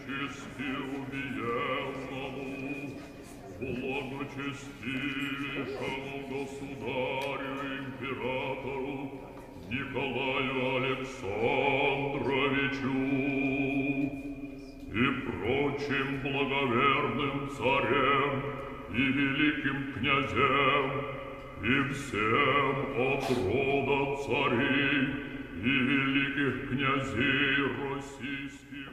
чести убиенному, благочестивейшему государю императору Николаю Александровичу и прочим благоверным царям и великим князям и всем от рода царей и великих князей российских.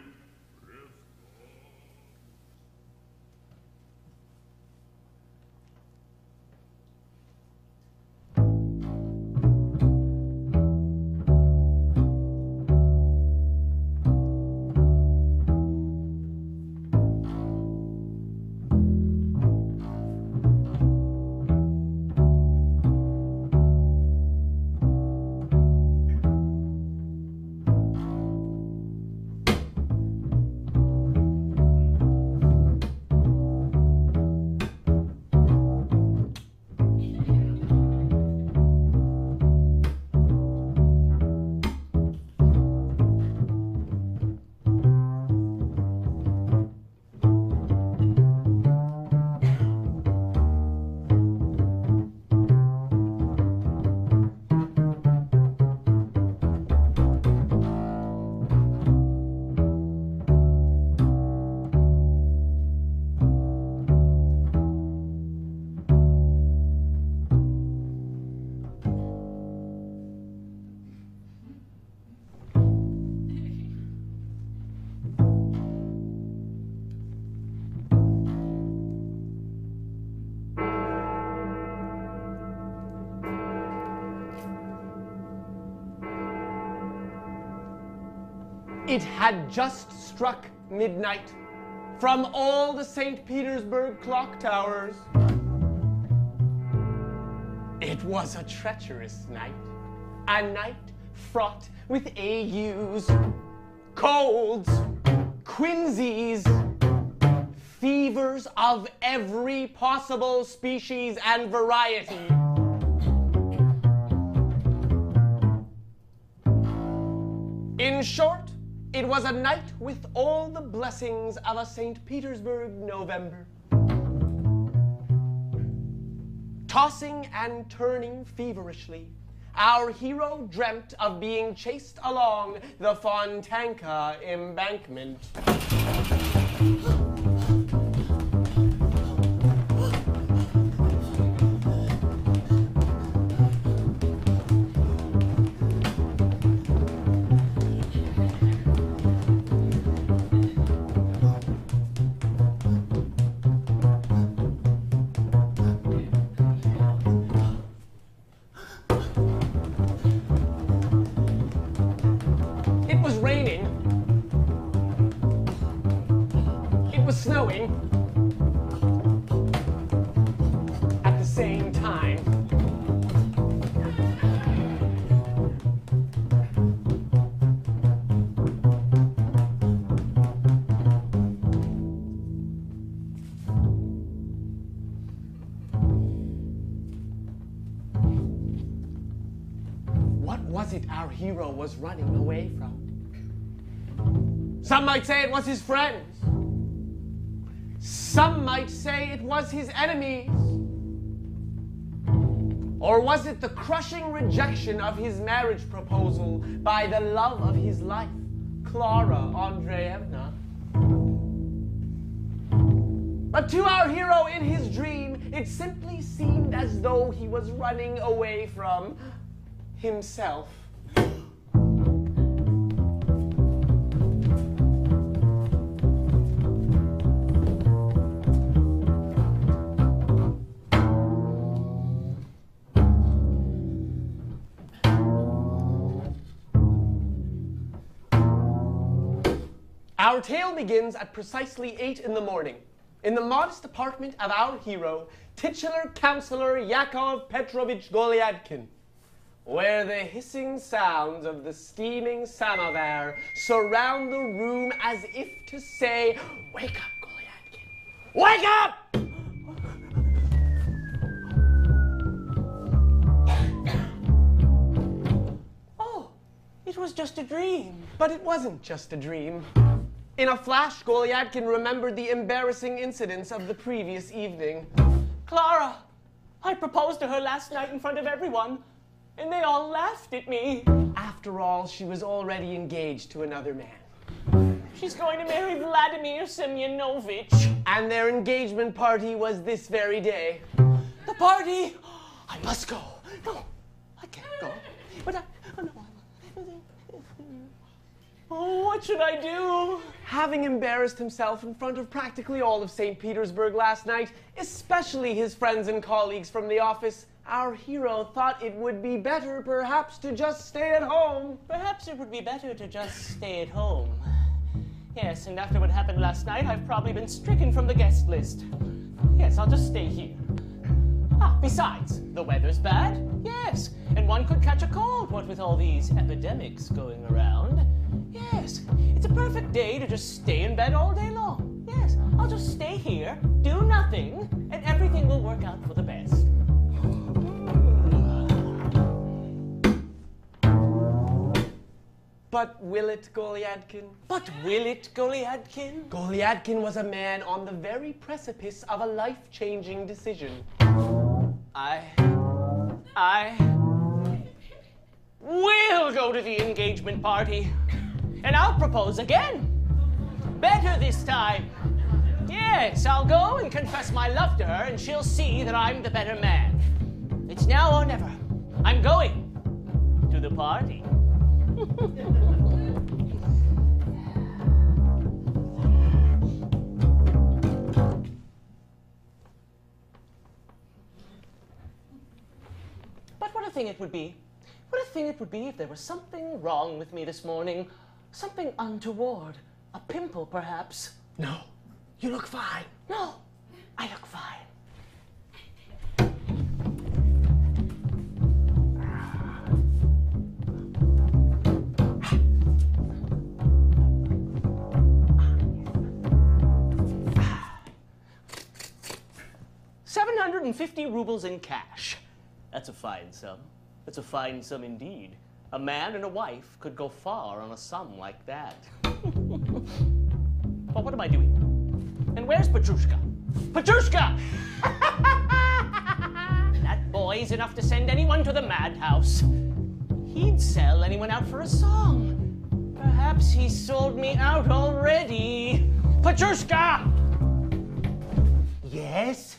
It had just struck midnight from all the St. Petersburg clock towers. It was a treacherous night, a night fraught with agues, colds, quinsies, fevers of every possible species and variety. In short, it was a night with all the blessings of a St. Petersburg November. Tossing and turning feverishly, our hero dreamt of being chased along the Fontanka embankment. Snowing at the same time. What was it our hero was running away from? Some might say it was his friends. Some might say it was his enemies. Or was it the crushing rejection of his marriage proposal by the love of his life, Clara Andreevna? But to our hero in his dream, it simply seemed as though he was running away from himself. Our tale begins at precisely 8 in the morning, in the modest apartment of our hero, titular Councillor Yakov Petrovich Golyadkin, where the hissing sounds of the steaming samovar surround the room as if to say, "Wake up, Golyadkin! Wake up!" Oh, it was just a dream. But it wasn't just a dream. In a flash, Golyadkin remembered the embarrassing incidents of the previous evening. Clara, I proposed to her last night in front of everyone, and they all laughed at me. After all, she was already engaged to another man. She's going to marry Vladimir Semyonovich. And their engagement party was this very day. The party? I must go. No, I can't go. But oh, what should I do? Having embarrassed himself in front of practically all of St. Petersburg last night, especially his friends and colleagues from the office, our hero thought it would be better perhaps to just stay at home. Perhaps it would be better to just stay at home. Yes, and after what happened last night, I've probably been stricken from the guest list. Yes, I'll just stay here. Ah, besides, the weather's bad. Yes, and one could catch a cold, what with all these epidemics going around. Yes, it's a perfect day to just stay in bed all day long. Yes, I'll just stay here, do nothing, and everything will work out for the best. But will it, Golyadkin? But will it, Golyadkin? Golyadkin was a man on the very precipice of a life-changing decision. I will go to the engagement party, and I'll propose again. Better this time. Yes, I'll go and confess my love to her, and she'll see that I'm the better man. It's now or never. I'm going to the party. But what a thing it would be. What a thing it would be if there was something wrong with me this morning. Something untoward. A pimple, perhaps. No, you look fine. No, I look fine. $750 rubles in cash. That's a fine sum. That's a fine sum indeed. A man and a wife could go far on a sum like that. But what am I doing? And where's Petrushka? Petrushka! That boy's enough to send anyone to the madhouse. He'd sell anyone out for a song. Perhaps he sold me out already. Petrushka! Yes?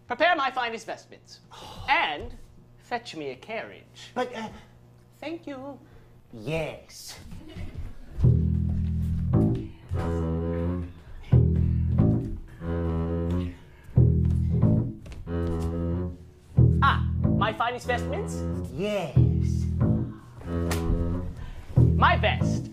Prepare my finest vestments. And fetch me a carriage. But, Thank you. yes. Ah, my finest vestments? Yes. My best.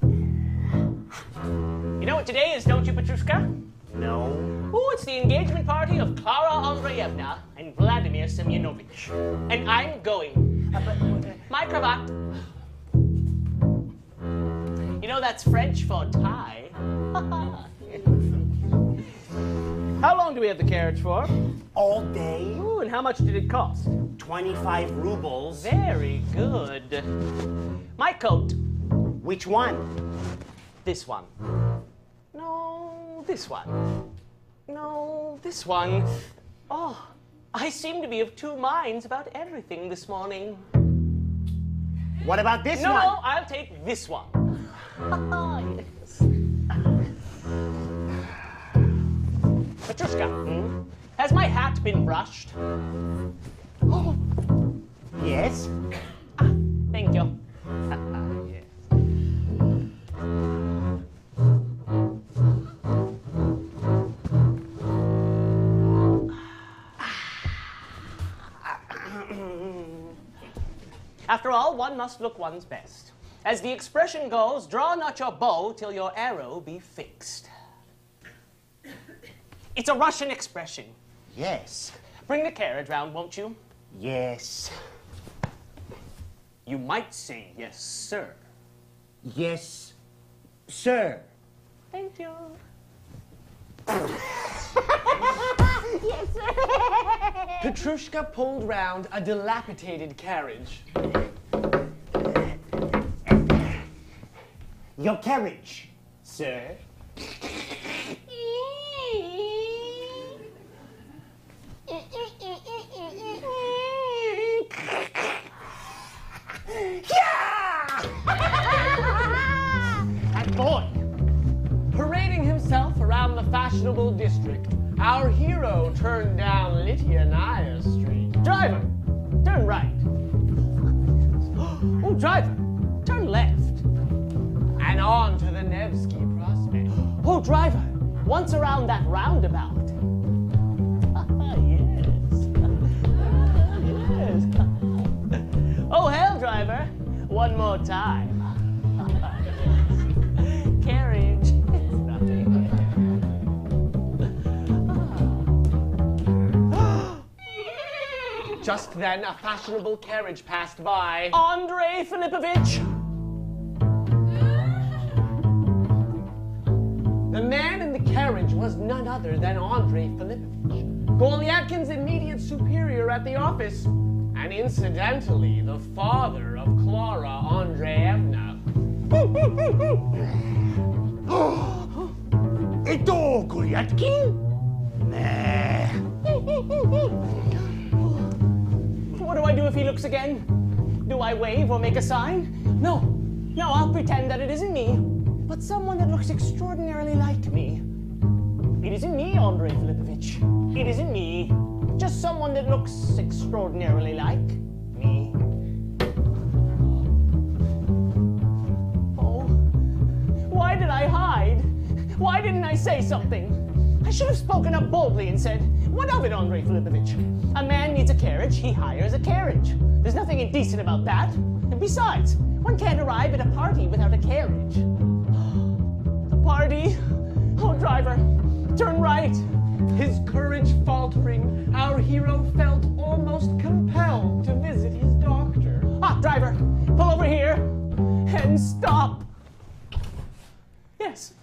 You know what today is, don't you, Petrushka? No. Oh, it's the engagement party of Clara Andreevna and Vladimir Semyonovich. And I'm going. My cravat. You know that's French for tie. How long do we have the carriage for? All day? Ooh, and how much did it cost? 25 rubles. Very good. My coat. Which one? This one. No, this one. No, this one. Oh, I seem to be of two minds about everything this morning. What about this No, one? no, I'll take this one. Yes. Petrushka, has my hat been brushed? Oh, Yes? thank you. Yes. After all, one must look one's best. As the expression goes, draw not your bow till your arrow be fixed. It's a Russian expression. Yes. Bring the carriage round, won't you? Yes. You might say yes, sir. Yes, sir. Thank you. Petrushka pulled round a dilapidated carriage. Your carriage, sir. That boy, parading himself around the fashionable district, our hero turned down Lityanaya Street. Driver, turn right. Oh, driver, turn left. And on to the Nevsky Prospect. Oh, driver, once around that roundabout. Yes. Oh, hell, driver, one more time. Carriage. It's nothing. Just then, a fashionable carriage passed by. Andrei Filipovich. The man in the carriage was none other than Andrei Filipovich, Golyadkin's immediate superior at the office, and incidentally, the father of Clara Andreevna. Eto, Golyadkin? Nah. What do I do if he looks again? Do I wave or make a sign? No, I'll pretend that it isn't me, but someone that looks extraordinarily like me. It isn't me, Andrei Filipovich. It isn't me. Just someone that looks extraordinarily like me. Oh, why did I hide? Why didn't I say something? I should have spoken up boldly and said, what of it, Andrei Filipovich? A man needs a carriage, he hires a carriage. There's nothing indecent about that. And besides, one can't arrive at a party without a carriage. The party? Oh, driver, turn right. His courage faltering, our hero felt almost compelled to visit his doctor. Ah, driver, pull over here and stop. Yes.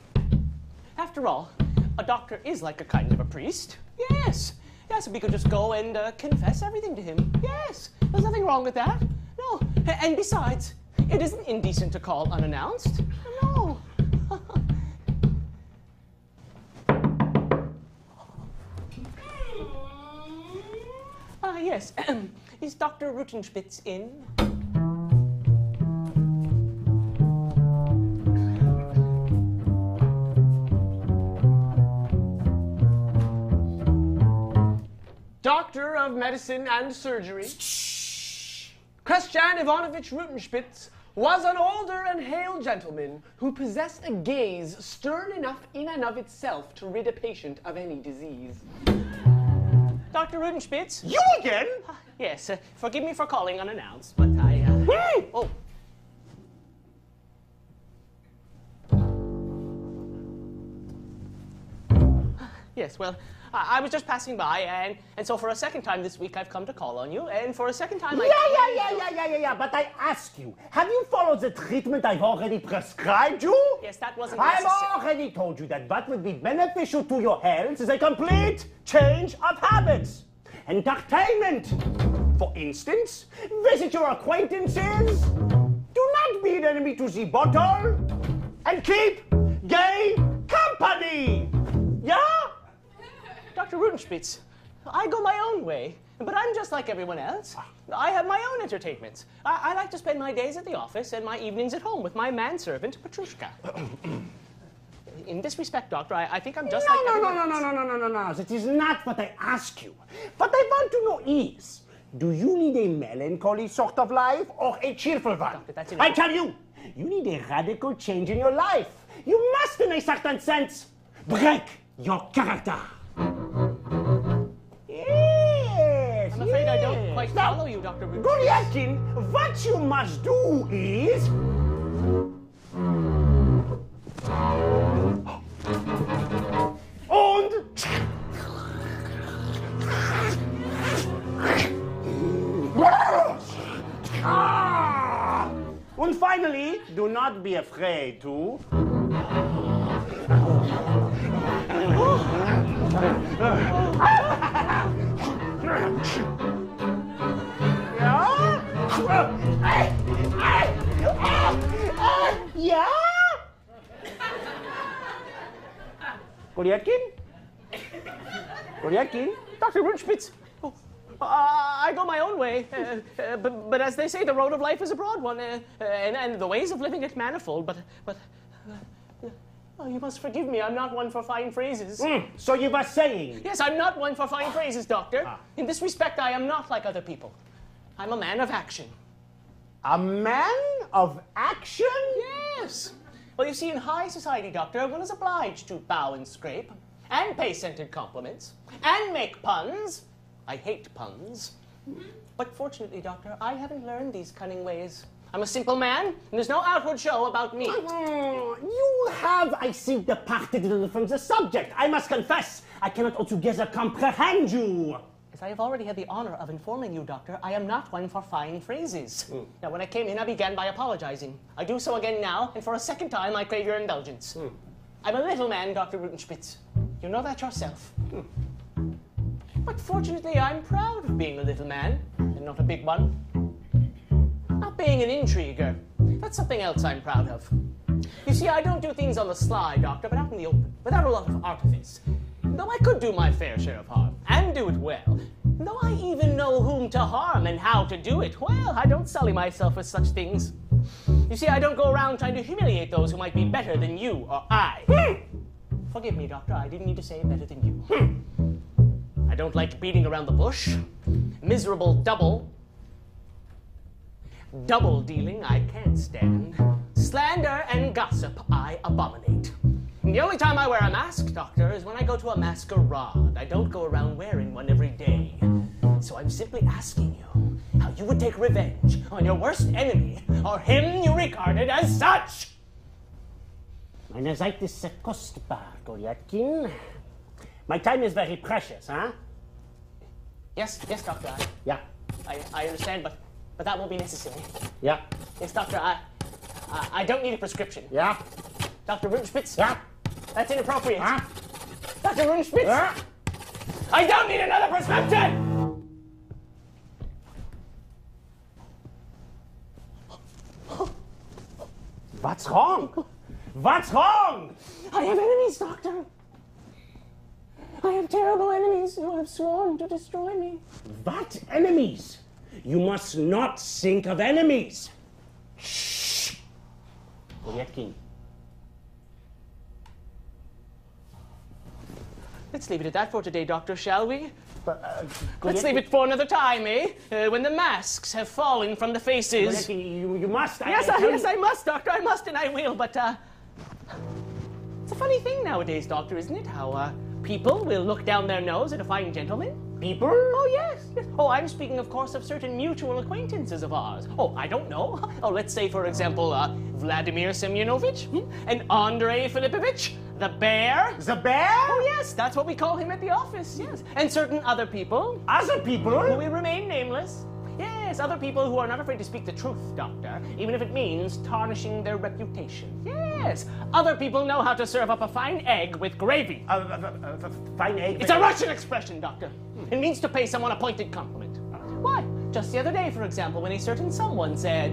After all, a doctor is like a kind of a priest. Yes, we could just go and confess everything to him. Yes, there's nothing wrong with that. No, and besides, it isn't indecent to call unannounced. No. Yes, is Dr. Rutenspitz in? Doctor of Medicine and Surgery, Christian Ivanovich Rutenspitz was an older and hale gentleman who possessed a gaze stern enough in and of itself to rid a patient of any disease. Dr. Rutenspitz? You again? Yes, forgive me for calling unannounced, but I... Oh. Yes, well, I was just passing by, and so for a second time this week I've come to call on you, and for a second time Yeah, but I ask you, have you followed the treatment I've already prescribed you? Yes, that wasn't I've necessary. already told you that what would be beneficial to your health is a complete change of habits. Entertainment. For instance, visit your acquaintances. Do not be an enemy to the bottle. And keep gay company. Yeah? Dr. Rutenspitz, I go my own way, but I'm just like everyone else. I have my own entertainments. I like to spend my days at the office and my evenings at home with my manservant, Petrushka. In this respect, Doctor, I think I'm just like everyone else. No. That is not what I ask you. What I want to know is, do you need a melancholy sort of life or a cheerful one? Doctor, that's I tell you, you need a radical change in your life. You must, in a certain sense, break your character. Yes. I'm afraid I don't quite follow you, Dr. Rutenspitz. Golyadkin, what you must do is... And finally, do not be afraid to... Yeah? Golyatkin? Golyatkin? Dr. Runspitz. Oh, I go my own way, but as they say, the road of life is a broad one, and the ways of living it manifold, but oh, you must forgive me, I'm not one for fine phrases. So you were saying? Yes, I'm not one for fine phrases, Doctor. In this respect, I am not like other people. I'm a man of action. A man of action? Yes. Well, you see, in high society, Doctor, one is obliged to bow and scrape, and pay scented compliments, and make puns. I hate puns. But fortunately, Doctor, I haven't learned these cunning ways. I'm a simple man, and there's no outward show about me. You have, I see, departed a little from the subject. I must confess, I cannot altogether comprehend you. As I have already had the honor of informing you, Doctor, I am not one for fine phrases. Now, when I came in, I began by apologizing. I do so again now, and for a second time, I crave your indulgence. I'm a little man, Dr. Rutenspitz. You know that yourself. But fortunately, I'm proud of being a little man, and not a big one. Not being an intriguer. That's something else I'm proud of. You see, I don't do things on the sly, Doctor, but out in the open, without a lot of artifice. Though I could do my fair share of harm, and do it well. Though I even know whom to harm and how to do it, well, I don't sully myself with such things. You see, I don't go around trying to humiliate those who might be better than you or I. Forgive me, Doctor, I didn't mean to say better than you. I don't like beating around the bush. Miserable double dealing I can't stand. Slander and gossip I abominate. And the only time I wear a mask, Doctor, is when I go to a masquerade. I don't go around wearing one every day. So I'm simply asking you how you would take revenge on your worst enemy, or him you regarded as such. Meine Zeit ist sehr kostbar, Golyatkin. My time is very precious, huh? Yes, Doctor. Yeah. I understand, but that won't be necessary. Yeah. Yes, Doctor, I don't need a prescription. Yeah. Dr. Runspitz? Yeah. That's inappropriate. Huh? Dr. Runspitz? Yeah. I don't need another prescription! What's wrong? What's wrong? I have enemies, Doctor. I have terrible enemies who have sworn to destroy me. What enemies? You must not think of enemies. Shh. Golyatkin. Let's leave it at that for today, Doctor, shall we? But, Let's leave it for another time, when the masks have fallen from the faces. Golyatkin, you must. Yes, I must, Doctor. I must and I will, but, it's a funny thing nowadays, Doctor, isn't it? How, people will look down their nose at a fine gentleman. People? Oh, yes. Oh, I'm speaking, of course, of certain mutual acquaintances of ours. Oh, I don't know. Oh, let's say, for example, Vladimir Semyonovich and Andrei Filipovich, the bear. The bear? Oh, yes, that's what we call him at the office, yes. And certain other people. Other people? Who will remain nameless. Yes, other people who are not afraid to speak the truth, Doctor, even if it means tarnishing their reputation. Yes, other people know how to serve up a fine egg with gravy. Fine egg? It's a Russian expression, Doctor. It means to pay someone a pointed compliment. Why? Just the other day, for example, when a certain someone said,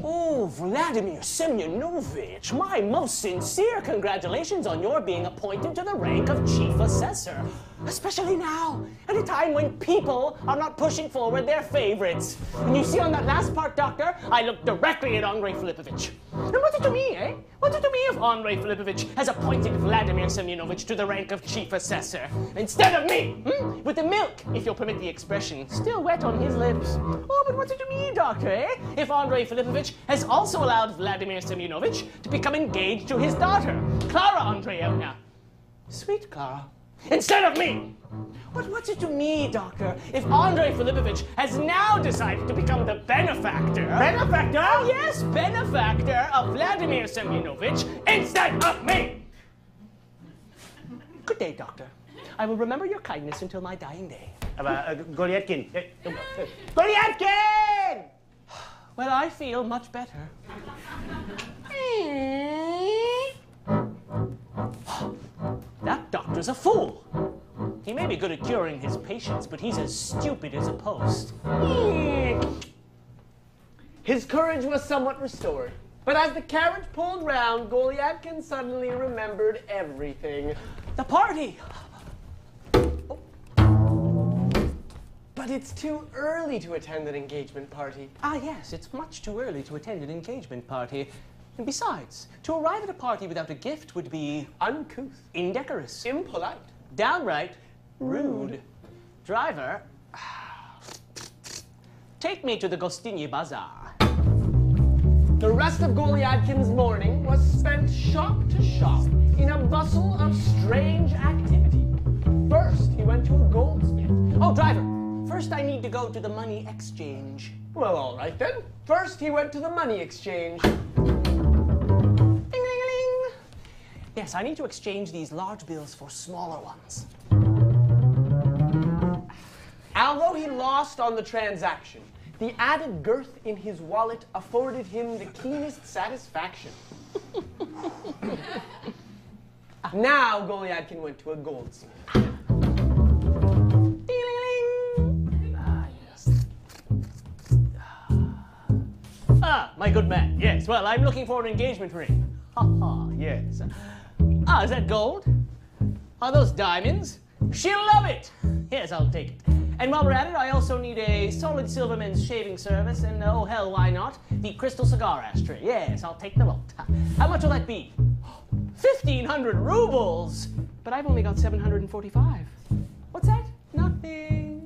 "Oh, Vladimir Semyonovich, my most sincere congratulations on your being appointed to the rank of chief assessor. Especially now, at a time when people are not pushing forward their favorites." And you see on that last part, Doctor, I looked directly at Andrei Filipovich. And what's it to me, eh? What's it to me if Andrei Filipovich has appointed Vladimir Semyonovich to the rank of chief assessor instead of me? With the milk, if you'll permit the expression, still wet on his lips. Oh, but what's it to me, Doctor, eh? If Andrei Filipovich has also allowed Vladimir Semyonovich to become engaged to his daughter, Clara Andreevna. Sweet Clara. Instead of me! But what's it to me, Doctor, if Andrei Filipovich has now decided to become the benefactor... Benefactor? Oh, yes, benefactor of Vladimir Semyonovich instead of me! Good day, Doctor. I will remember your kindness until my dying day. Golyatkin. Golyatkin! Well, I feel much better. That doctor's a fool. He may be good at curing his patients, but he's as stupid as a post. His courage was somewhat restored, but as the carriage pulled round, Golyatkin suddenly remembered everything. the party! But it's too early to attend an engagement party. Ah, yes, it's much too early to attend an engagement party. And besides, to arrive at a party without a gift would be Uncouth. indecorous, Impolite. downright rude. Driver, take me to the Gostinye Bazaar. The rest of Goliadkin's morning was spent shop to shop in a bustle of strange activity. First, he went to a goldsmith. Oh, driver, first I need to go to the money exchange. Well, all right then. First, he went to the money exchange. Ding-a-ling-a-ling. Yes, I need to exchange these large bills for smaller ones. Although he lost on the transaction, the added girth in his wallet afforded him the keenest satisfaction. Now Goliadkin went to a goldsmith. Ding-a-ling-a-ling. Ah, yes. Ah, my good man. Yes, well, I'm looking for an engagement ring. Ha ha, yes. Ah, is that gold? Are those diamonds? She'll love it. Yes, I'll take it. And while we're at it, I also need a solid silver men's shaving service and, oh hell, why not, the crystal cigar ashtray. Yes, I'll take the lot. How much will that be? 1,500 rubles! But I've only got 745. What's that? Nothing.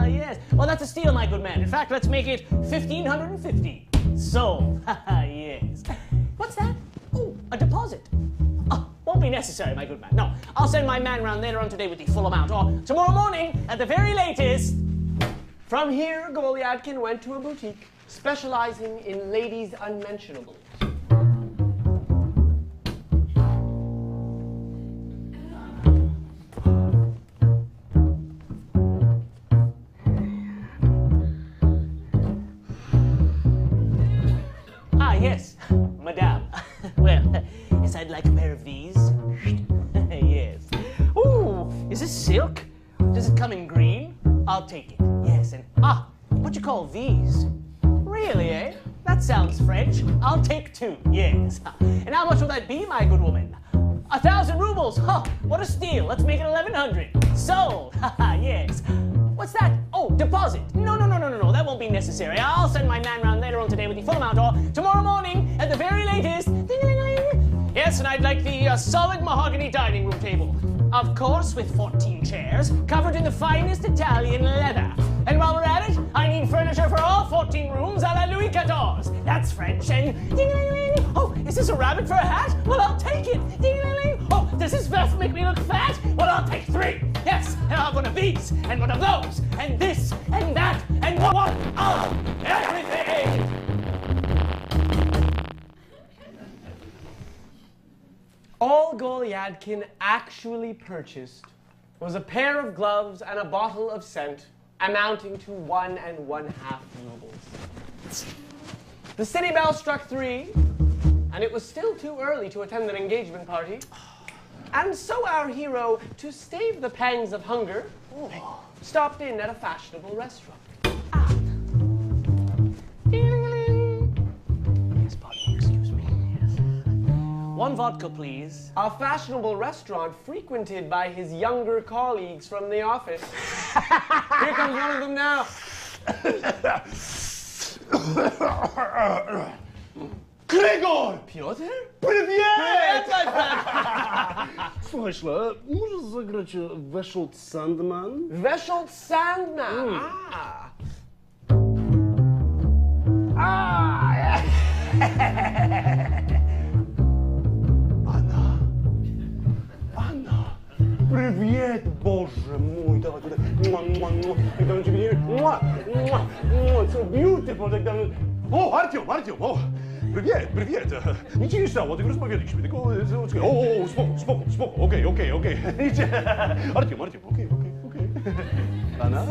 Yes. Well, that's a steal, my good man. In fact, let's make it 1,550. Sold. Yes. What's that? Oh, a deposit. Oh, won't be necessary, my good man. No, I'll send my man round later on today with the full amount, or tomorrow morning at the very latest. From here, Goliadkin went to a boutique specializing in ladies' unmentionables. Ah, yes, madame. Well, yes, I'd like a pair of these. Yes. Ooh, is this silk? Does it come in green? I'll take it. Yes, and what you call these? Really, eh? That sounds French. I'll take 2. Yes. And how much will that be, my good woman? 1,000 rubles. Huh, what a steal. Let's make it 1,100. Sold. Yes. What's that? Oh, deposit. No. That won't be necessary. I'll send my man round later on today with the full amount, or tomorrow morning at the very latest. Ding-a-ling-a-ling. Yes, and I'd like the solid mahogany dining room table. Of course, with 14 chairs, covered in the finest Italian leather. And while we're at it, I need furniture for all 14 rooms a la Louis XIV. That's French, and ding-a-ling-a-ling. Oh, is this a rabbit for a hat? Well, I'll take it. Ding-a-ling-a-ling. Oh, does this vest make me look fat? Well, I'll take 3. Yes, and I'll have one of these, and one of those, and this, and that, and what? Oh, everything! All Goliadkin actually purchased was a pair of gloves and a bottle of scent amounting to 1 1/2 rubles. The city bell struck 3, and it was still too early to attend an engagement party. And so our hero, to stave the pangs of hunger, stopped in at a fashionable restaurant. Yes, pardon me, excuse me. Yes. 1 vodka, please. A fashionable restaurant frequented by his younger colleagues from the office. Here comes one of them now. Gregor! Piotr? Привет! Słuchaj, Szle, możesz zagrać Weszold Sandman? Weszold Sandman. Anna! Привет, Boże mój! Dawaj tutaj. Jak dawno ciebie nie... So beautiful, jak dawno... O, Artyom! O, привет! Nic się nie stało, tylko rozmawialiśmy, tylko... O, spoko, okej. Artyom, okej. Anna?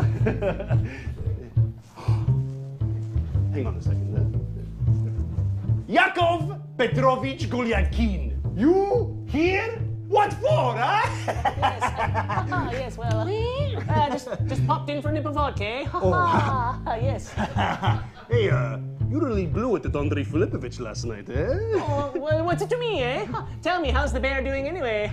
Hang on a second. Yakov Petrovich Goliadkin. You here? What for, huh? Yes, well, just popped in for a nip of vodka, eh? Yes. Hey, you really blew it at Andrei Filipovich last night, eh? Oh, well, what's it to me, eh? Tell me, how's the bear doing anyway?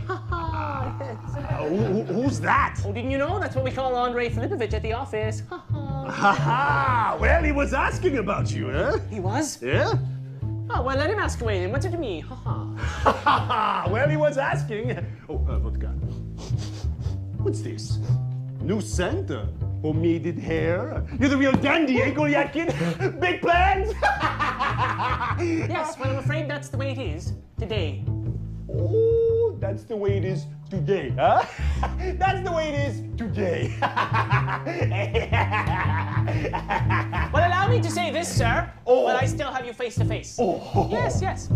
Who's that? Oh, didn't you know? That's what we call Andrei Filipovich at the office. Ha ha. Ha! Well, he was asking about you, huh? He was? Yeah? Oh, well, let him ask away then. What's it to me? Ha ha. Ha! Well, he was asking. Oh, vodka. What's this? New scent? Pomaded hair? You're the real dandy, eh, Golyatkin? Big plans? Yes, well, I'm afraid that's the way it is today. Oh, that's the way it is today, huh? That's the way it is today. Well, allow me to say this, sir. Oh. Well, I still have you face to face. Oh. Yes, yes.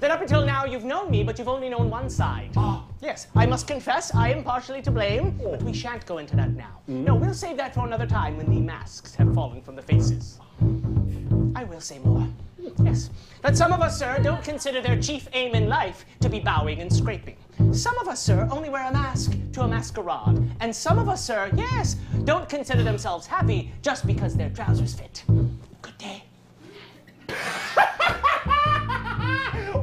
That up until now you've known me, but you've only known one side. Yes, I must confess I am partially to blame, but we shan't go into that now. No, we'll save that for another time when the masks have fallen from the faces. I will say more. Yes, that some of us, sir, don't consider their chief aim in life to be bowing and scraping. Some of us, sir, only wear a mask to a masquerade. And some of us, sir, yes, don't consider themselves happy just because their trousers fit. Good day.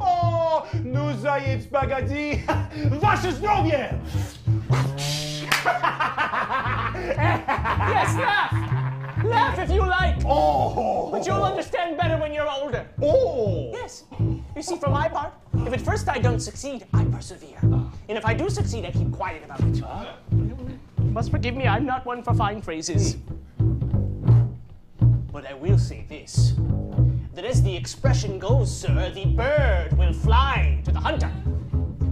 Oh, nous zayet spaghetti. Vaše zdrowie! Yes, laugh! Laugh if you like! Oh! But you'll understand better when you're older. Oh! Yes. You see, for my part, if at first I don't succeed, I persevere. And if I do succeed, I keep quiet about it. You must forgive me, I'm not one for fine phrases. But I will say this, that as the expression goes, sir, the bird will fly to the hunter.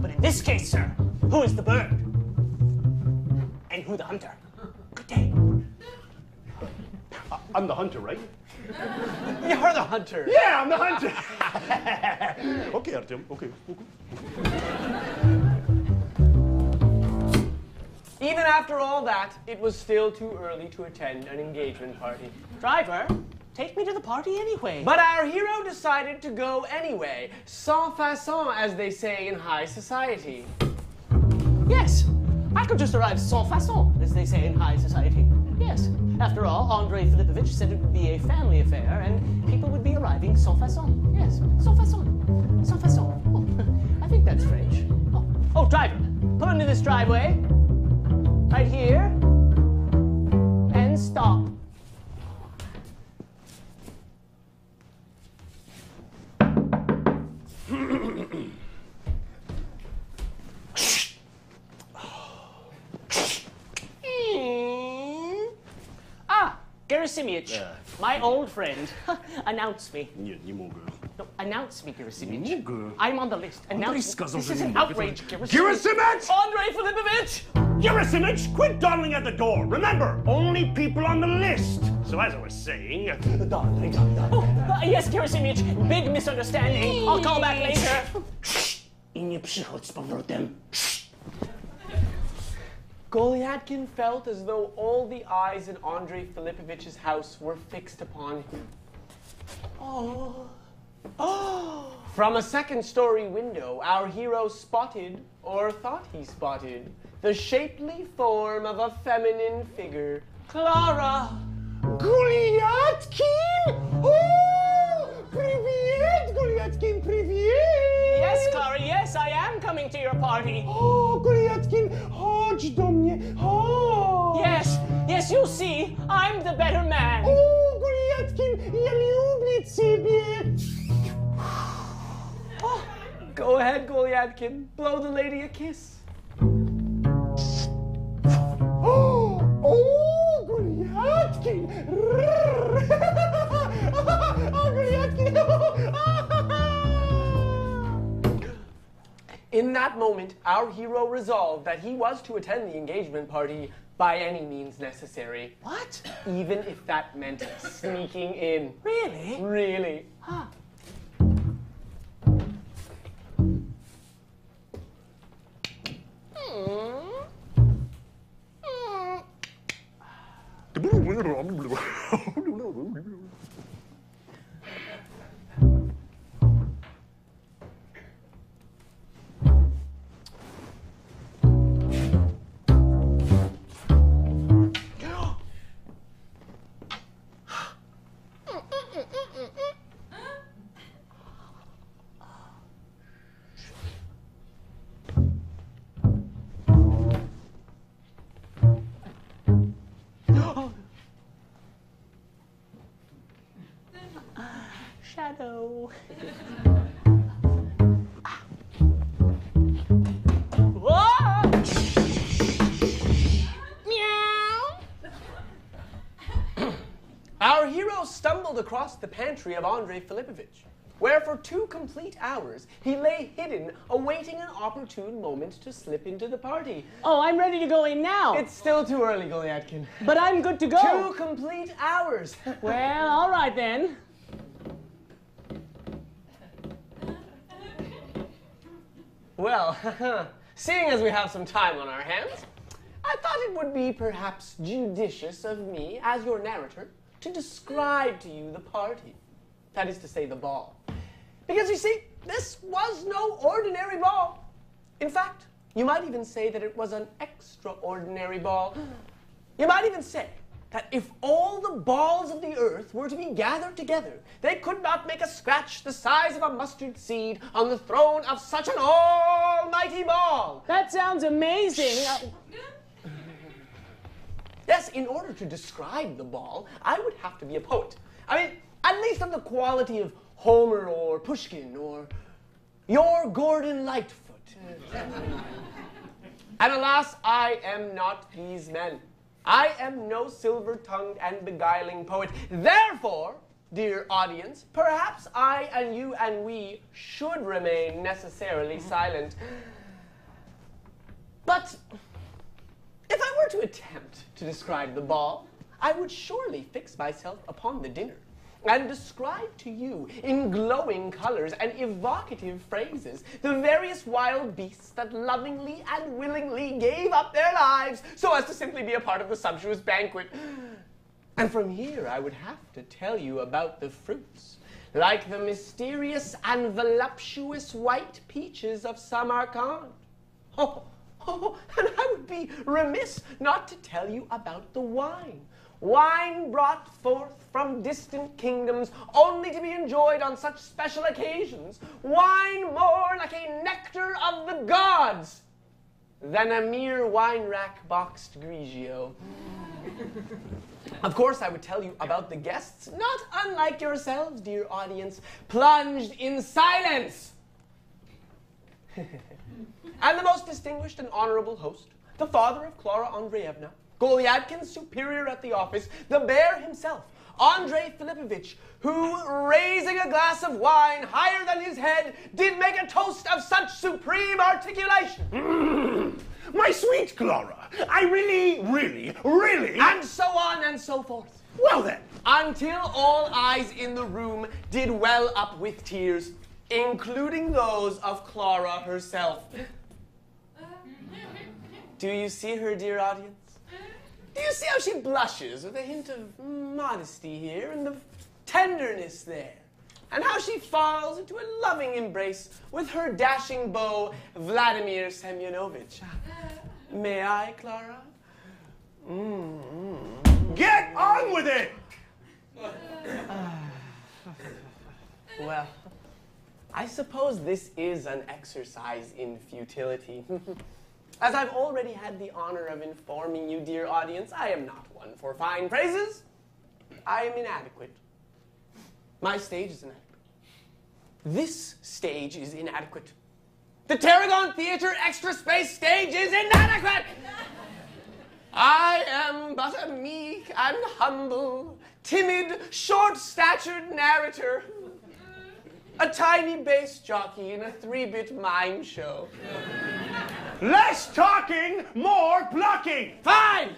But in this case, sir, who is the bird? And who the hunter? Good day. I'm the hunter, right? You're the hunter. Yeah, I'm the hunter. Okay, Artyom. Okay. Even after all that, it was still too early to attend an engagement party. Driver, take me to the party anyway. But our hero decided to go anyway, sans façon, as they say in high society. Yes, I could just arrive sans façon, as they say in high society. Yes, after all, Andrei Filipovich said it would be a family affair, and people would be arriving sans façon. Yes, sans façon, sans façon. Oh, I think that's French. Oh, driver, pull into this driveway, right here, and stop. Gerasimic, my old friend, announce me. Nie mogę. No, announce me, Gerasimic. Nie mogę. I'm on the list. Announce me. This is an outrage, Gerasimic. Gerasimic! Andrei Filipovich! Gerasimic, quit dawdling at the door. Remember, only people on the list. So as I was saying, Yes, Gerasimic, big misunderstanding. I'll call back later. I nie przychodź z powrotem. Golyatkin felt as though all the eyes in Andrei Filipovich's house were fixed upon him. From a second-story window, our hero spotted, or thought he spotted, the shapely form of a feminine figure. Clara! Golyatkin! Oh! Привет, Golyatkin, привет! Yes, Clara, yes, I am coming to your party. Oh, Golyatkin, chodź do mnie, chodź! Yes, yes, you'll see, I'm the better man. Oh, Golyatkin, ja lubię ciebie! Go ahead, Golyatkin. Blow the lady a kiss. Oh, Golyatkin! Oh, Golyatkin! In that moment, our hero resolved that he was to attend the engagement party by any means necessary. What? Even if that meant sneaking in. Really? Really. Huh. shadow. Whoa! Meow! Our hero stumbled across the pantry of Andrei Filipovich, where for 2 complete hours he lay hidden, awaiting an opportune moment to slip into the party. Oh, I'm ready to go in now. It's still too early, Golyadkin. But I'm good to go. 2 complete hours. Well, all right then. Well, seeing as we have some time on our hands, I thought it would be perhaps judicious of me, as your narrator, to describe to you the party. That is to say, the ball. Because you see, this was no ordinary ball. In fact, you might even say that it was an extraordinary ball. You might even say that if all the balls of the earth were to be gathered together, they could not make a scratch the size of a mustard seed on the throne of such an almighty ball. That sounds amazing. Yes, in order to describe the ball, I would have to be a poet. I mean, at least of the quality of Homer or Pushkin or your Gordon Lightfoot. And alas, I am not these men. I am no silver-tongued and beguiling poet. Therefore, dear audience, perhaps I and you and we should remain necessarily silent. But if I were to attempt to describe the ball, I would surely fix myself upon the dinner and describe to you in glowing colors and evocative phrases the various wild beasts that lovingly and willingly gave up their lives so as to simply be a part of the sumptuous banquet. And from here I would have to tell you about the fruits, like the mysterious and voluptuous white peaches of Samarkand. And I would be remiss not to tell you about the wine. Wine brought forth from distant kingdoms, only to be enjoyed on such special occasions. Wine more like a nectar of the gods than a mere wine-rack boxed Grigio. Of course, I would tell you about the guests, not unlike yourselves, dear audience, plunged in silence. And the most distinguished and honorable host, the father of Clara Andreevna, Golyadkin's superior at the office, the bear himself, Andrei Filipovich, who, raising a glass of wine higher than his head, did make a toast of such supreme articulation. My sweet Clara, I really... And so on and so forth. Well then. Until all eyes in the room did well up with tears, including those of Clara herself. Do you see her, dear audience? Do you see how she blushes with a hint of modesty here and of tenderness there? And how she falls into a loving embrace with her dashing beau, Vladimir Semyonovich. May I, Clara? Get on with it! Well, I suppose this is an exercise in futility. As I've already had the honor of informing you, dear audience, I am not one for fine praises. I am inadequate. My stage is inadequate. This stage is inadequate. The Tarragon Theatre Extra Space stage is inadequate! I am but a meek and humble, timid, short-statured narrator. A tiny bass jockey in a 3-bit mime show. Less talking, more plucking! Fine!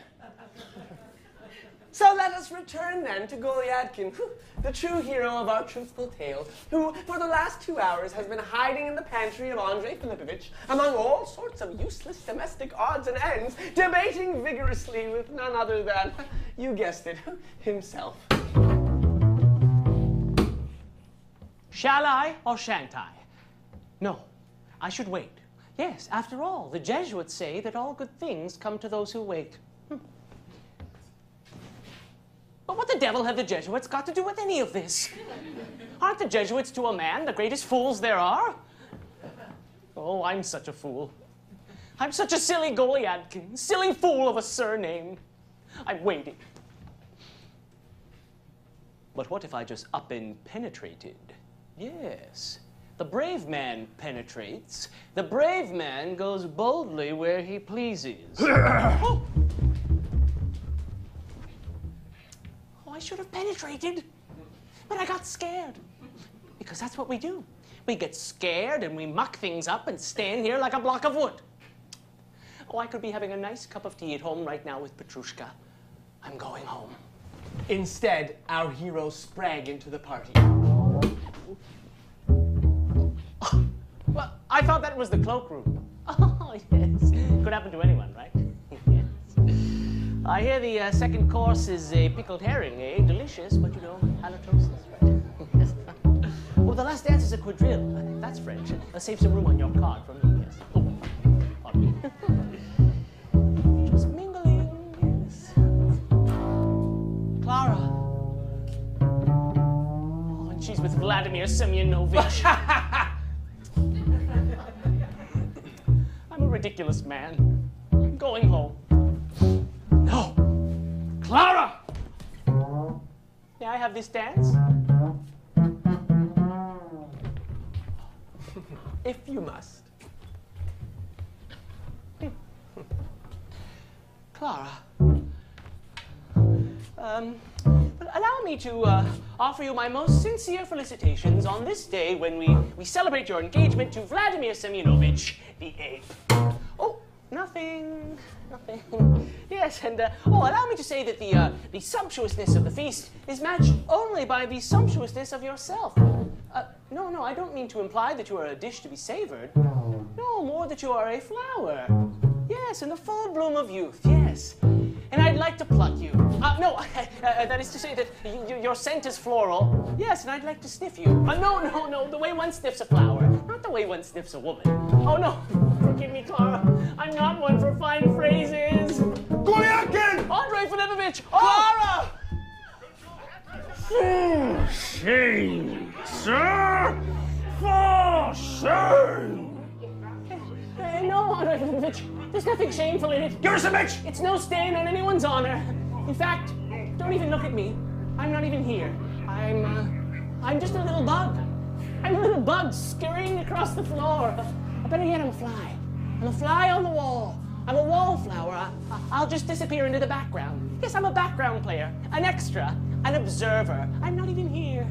So let us return then to Golyadkin, the true hero of our truthful tale, who for the last 2 hours has been hiding in the pantry of Andrei Filipovich among all sorts of useless domestic odds and ends, debating vigorously with none other than, you guessed it, himself. Shall I or shan't I? No, I should wait. Yes, after all, the Jesuits say that all good things come to those who wait. But what the devil have the Jesuits got to do with any of this? Aren't the Jesuits to a man the greatest fools there are? Oh, I'm such a fool. I'm such a silly Golyadkin, silly fool of a surname. I'm waiting. But what if I just up and penetrated Yes. The brave man penetrates. The brave man goes boldly where he pleases. Oh, I should have penetrated, but I got scared. Because that's what we do. We get scared and we muck things up and stand here like a block of wood. Oh, I could be having a nice cup of tea at home right now with Petrushka. I'm going home. Instead, our hero sprang into the party. Well, I thought that was the cloakroom. Oh, yes. Could happen to anyone, right? Yes. I hear the second course is a pickled herring, eh? Delicious, but you know, halitosis, right? Yes. Oh, the last dance is a quadrille. That's French. Save some room on your card for me, yes. Oh, pardon me. Just mingling, yes. Clara. Oh, and she's with Vladimir Semyonovich. I'm a ridiculous man. I'm going home. No! Clara! May I have this dance? If you must. Clara. But allow me to offer you my most sincere felicitations on this day when we celebrate your engagement to Vladimir Semyonovich, the ape. Oh, nothing. Yes, and allow me to say that the sumptuousness of the feast is matched only by the sumptuousness of yourself. No, I don't mean to imply that you are a dish to be savored. No, more that you are a flower. Yes, in the full bloom of youth, yes. And I'd like to pluck you. That is to say that your scent is floral. Yes, and I'd like to sniff you. No, the way one sniffs a flower, not the way one sniffs a woman. Oh, no, forgive me, Clara. I'm not one for fine phrases. Goliatkin! Andrei Filipovich! Clara! For shame, sir! For shame! No, Andrei Filipovich. There's nothing shameful in it. Give us a bitch! It's no stain on anyone's honor. In fact, don't even look at me. I'm not even here. I'm just a little bug. I'm a little bug scurrying across the floor. Better yet, I'm a fly. I'm a fly on the wall. I'm a wallflower. I'll just disappear into the background. Yes, I'm a background player, an extra, an observer. I'm not even here.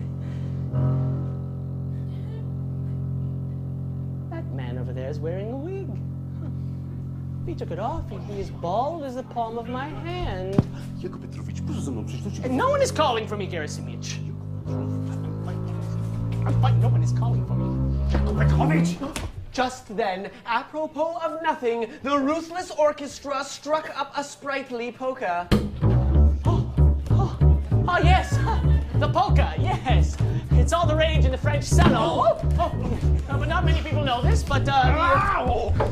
That man over there is wearing a wig. If he took it off, he'd be as bald as the palm of my hand. And no one is calling for me, Gerasimich. No one is calling for me. Just then, apropos of nothing, the ruthless orchestra struck up a sprightly polka. Oh, yes, the polka, yes. It's all the rage in the French salon. But not many people know this, but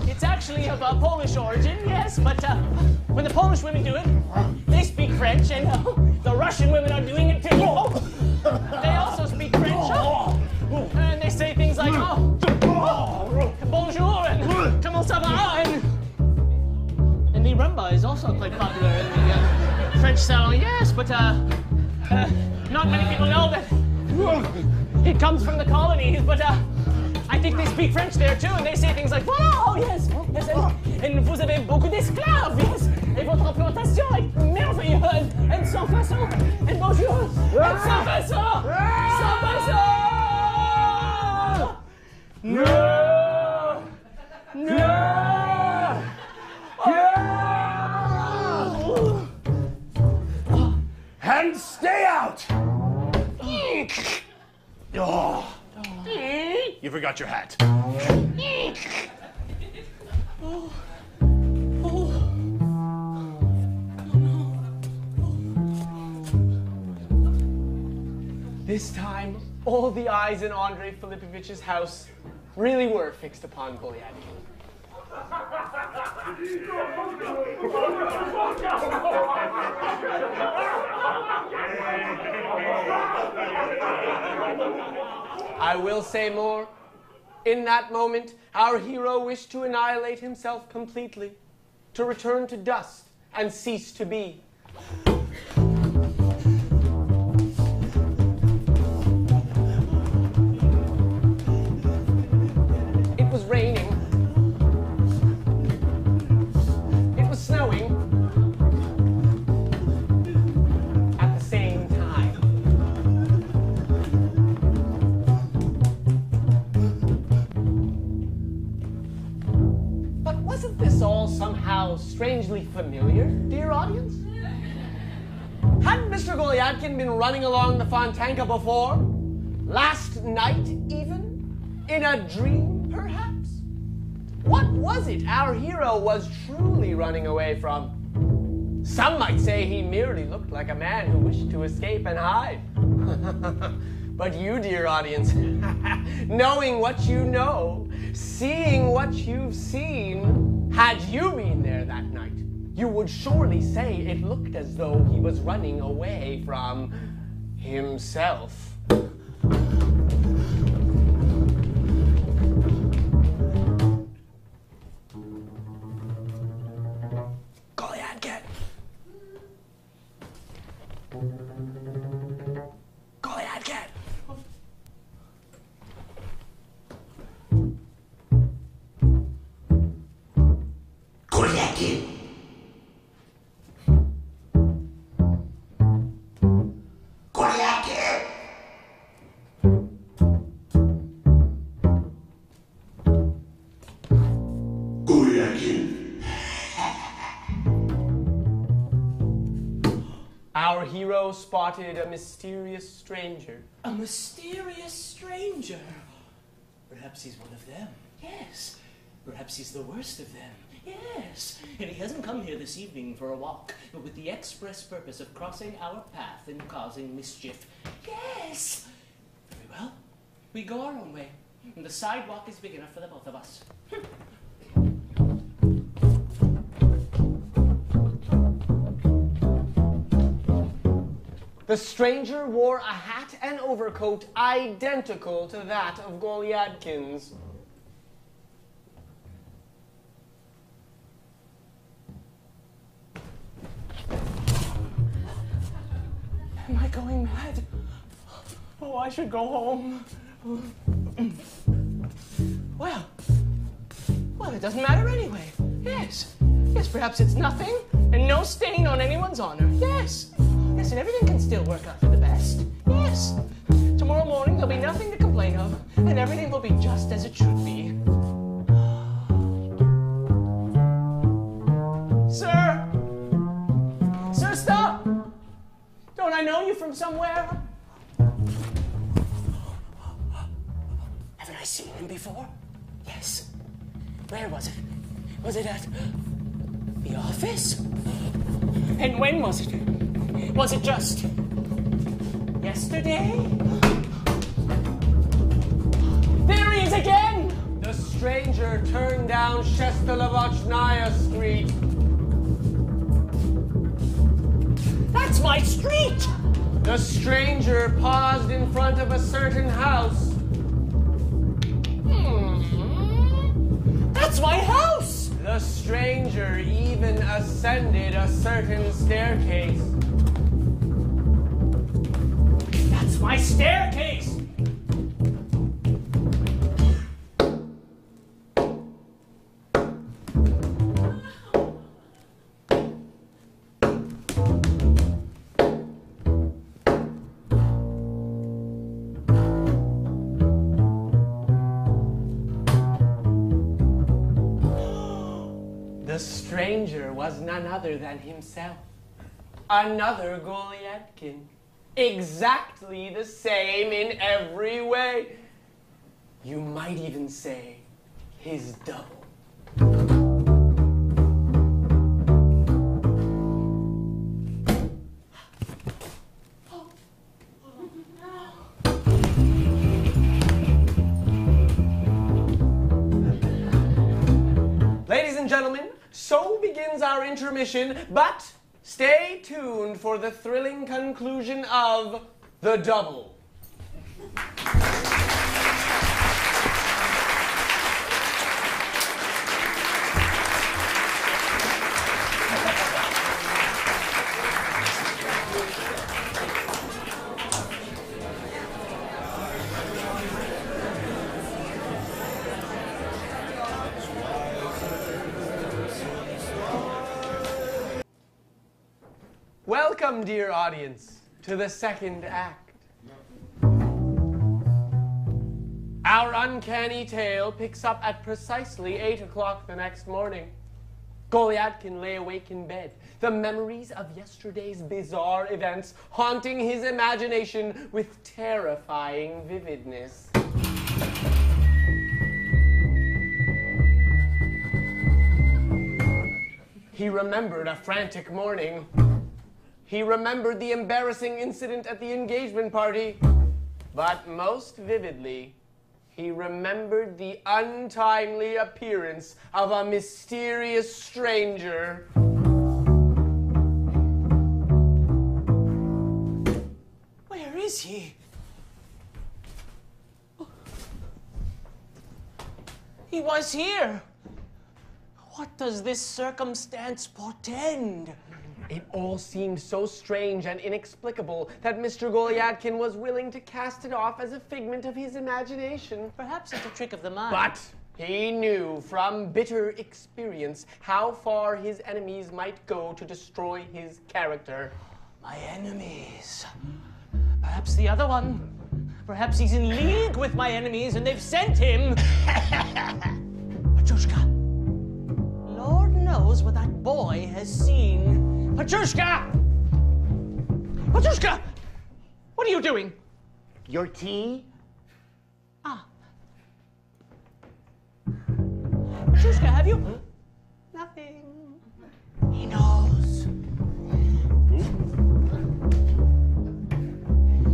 it's actually of Polish origin, yes. But when the Polish women do it, they speak French, and the Russian women are doing it too. They also speak French, and they say things like, bonjour, and comment ça va, and the rumba is also quite popular in the French salon, yes, but not many people know that it comes from the colonies, but I think they speak French there too, and they say things like, voilà, oh yes, and vous avez beaucoup d'esclaves, yes, et votre plantation est merveilleuse, and sans façon, and bonjour, and sans façon, sans façon! No! And stay out! You forgot your hat. This time, all the eyes in Andrei Filipovich's house really were fixed upon Goliatkin. I will say more. In that moment, our hero wished to annihilate himself completely, to return to dust and cease to be. Wasn't this all somehow strangely familiar, dear audience? Hadn't Mr. Golyadkin been running along the Fontanka before? Last night, even? In a dream, perhaps? What was it our hero was truly running away from? Some might say he merely looked like a man who wished to escape and hide. But you, dear audience, knowing what you know, seeing what you've seen, had you been there that night, you would surely say it looked as though he was running away from himself. Golyadkin. Golyadkin. Golyadkin. Golyadkin. Golyadkin. Our hero spotted a mysterious stranger. A mysterious stranger. Perhaps he's one of them. Yes. Perhaps he's the worst of them. Yes. And he hasn't come here this evening for a walk, but with the express purpose of crossing our path and causing mischief. Yes. Very well. We go our own way. And the sidewalk is big enough for the both of us. The stranger wore a hat and overcoat identical to that of Golyadkin's. Am I going mad? Oh, I should go home. Well, it doesn't matter anyway. Yes. Yes, perhaps it's nothing, and no stain on anyone's honor. Yes. Yes, and everything can still work out for the best. Yes. Tomorrow morning there'll be nothing to complain of, and everything will be just as it should be. Sir! Sir, stop! Don't I know you from somewhere? Haven't I seen him before? Yes. Where was it? Was it at the office? And when was it? Was it just yesterday? There he is again! The stranger turned down Shestelovochnaya Street. That's my street! The stranger paused in front of a certain house. That's my house! The stranger even ascended a certain staircase. That's my staircase! The stranger was none other than himself. Another Golyadkin. Exactly the same in every way. You might even say his double. Ladies and gentlemen, so begins our intermission, but stay tuned for the thrilling conclusion of The Double. Welcome, dear audience, to the second act. Our uncanny tale picks up at precisely 8 o'clock the next morning. Golyadkin lay awake in bed, the memories of yesterday's bizarre events haunting his imagination with terrifying vividness. He remembered a frantic morning. He remembered the embarrassing incident at the engagement party. But most vividly, he remembered the untimely appearance of a mysterious stranger. Where is he? He was here. What does this circumstance portend? It all seemed so strange and inexplicable that Mr. Golyadkin was willing to cast it off as a figment of his imagination. Perhaps it's a trick of the mind. But he knew from bitter experience how far his enemies might go to destroy his character. My enemies. Perhaps the other one. Perhaps he's in league with my enemies and they've sent him. Petrushka. Lord knows what that boy has seen. Petrushka! Petrushka! What are you doing? Your tea? Ah. Petrushka, have you? Nothing. He knows.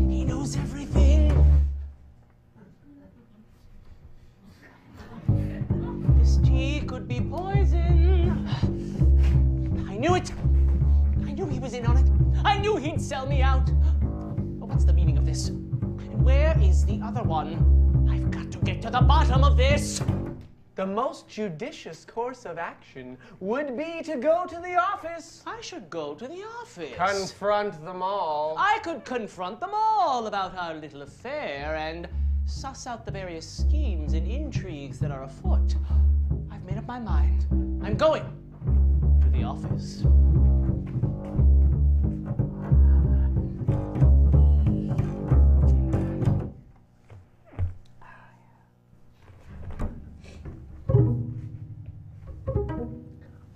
He knows everything. This tea could be poison. I knew it. I knew he was in on it. I knew he'd sell me out. But what's the meaning of this? And where is the other one? I've got to get to the bottom of this. The most judicious course of action would be to go to the office. I should go to the office. Confront them all. I could confront them all about our little affair and suss out the various schemes and intrigues that are afoot. I've made up my mind. I'm going to the office.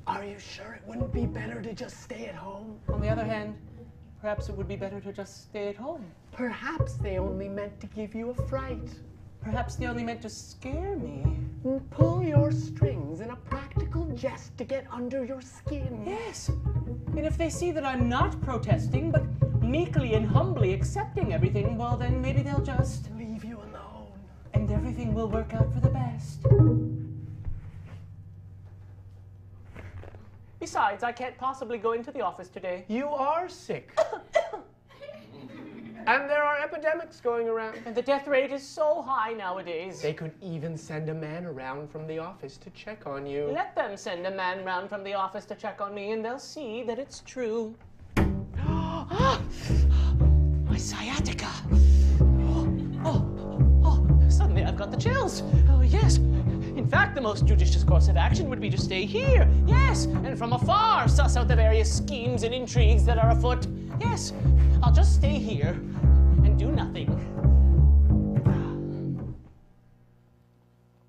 Are you sure it wouldn't be better to just stay at home? On the other hand, perhaps it would be better to just stay at home. Perhaps they only meant to give you a fright. Perhaps they only meant to scare me. Pull your strings in a practical jest to get under your skin. Yes. And if they see that I'm not protesting, but meekly and humbly accepting everything, well, then maybe they'll just Leave you alone. and everything will work out for the best. Besides, I can't possibly go into the office today. You are sick. And there are epidemics going around. And the death rate is so high nowadays. They could even send a man around from the office to check on you. Let them send a man round from the office to check on me, and they'll see that it's true. My sciatica. Suddenly I've got the chills. Oh, yes. In fact, the most judicious course of action would be to stay here. Yes, and from afar suss out the various schemes and intrigues that are afoot. Yes, I'll just stay here and do nothing.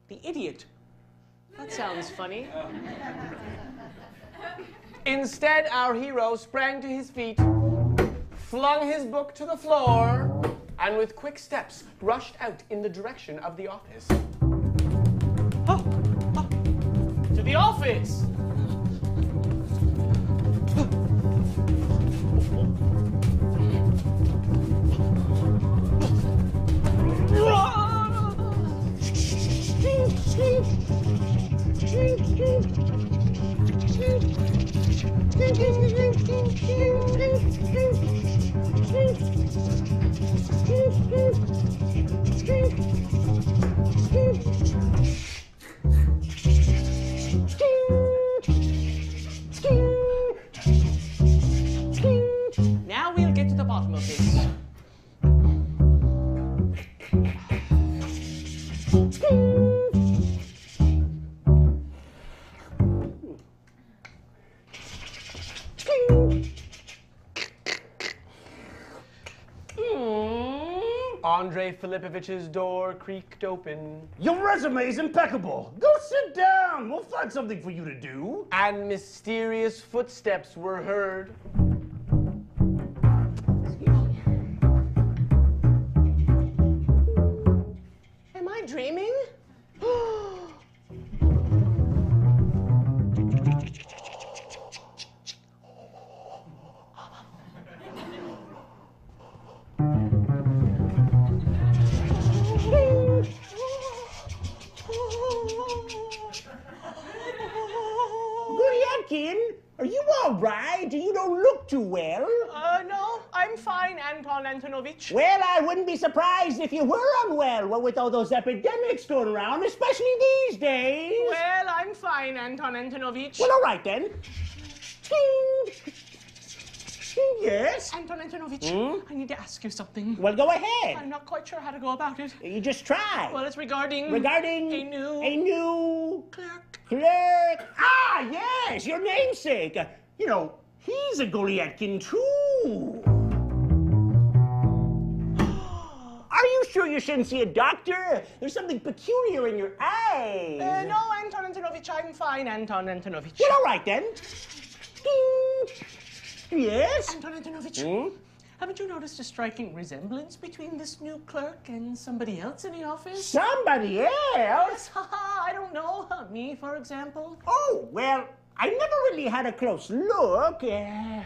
The idiot. That sounds funny. Instead, our hero sprang to his feet, flung his book to the floor, and with quick steps rushed out in the direction of the office. To the office! Now we'll get to the bottom of this. Andrei Filipovich's door creaked open. Your resume's impeccable. Go sit down. We'll find something for you to do. And mysterious footsteps were heard. Am I dreaming? Are you all right? You don't look too well. No, I'm fine, Anton Antonovich. Well, I wouldn't be surprised if you were unwell, what with all those epidemics going around, especially these days. Well, I'm fine, Anton Antonovich. Well, all right then. Yes? Anton Antonovich, I need to ask you something. Well, go ahead. I'm not quite sure how to go about it. You just try. Well, it's regarding... Regarding... A new... Clerk. Clerk. Ah, yes, your namesake. You know, he's a Goliatkin, too. Are you sure you shouldn't see a doctor? There's something peculiar in your eyes. No, Anton Antonovich, I'm fine, Anton Antonovich. Well, all right, then. Yes? Anton Antonovich, haven't you noticed a striking resemblance between this new clerk and somebody else in the office? Somebody else? Yes, I don't know. Me, for example. Oh, well, I never really had a close look. Hey,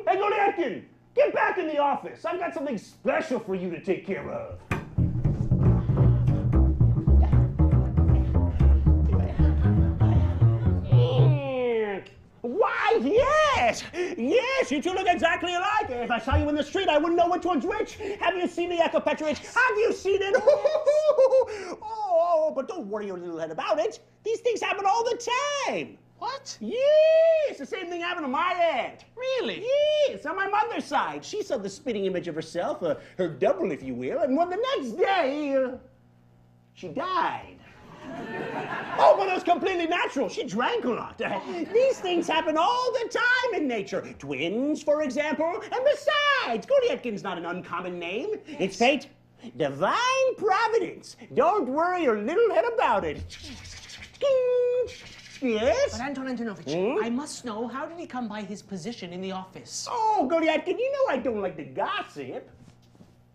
Goliatkin, get back in the office. I've got something special for you to take care of. Why, yes! Yes, you two look exactly alike. If I saw you in the street, I wouldn't know which one's which. Have you seen the Yakov Petrovich? Have you seen it? Oh, but don't worry your little head about it. These things happen all the time. What? Yes, the same thing happened to my aunt. Really? Yes, on my mother's side. She saw the spitting image of herself, her double, if you will, and when the next day, she died. Oh, but it was completely natural. She drank a lot. These things happen all the time in nature. Twins, for example. And besides, Goliatkin's not an uncommon name. Yes. It's fate. Divine providence. Don't worry your little head about it. Yes? But Anton Antonovich, I must know, how did he come by his position in the office? Oh, Goliatkin, you know I don't like to gossip.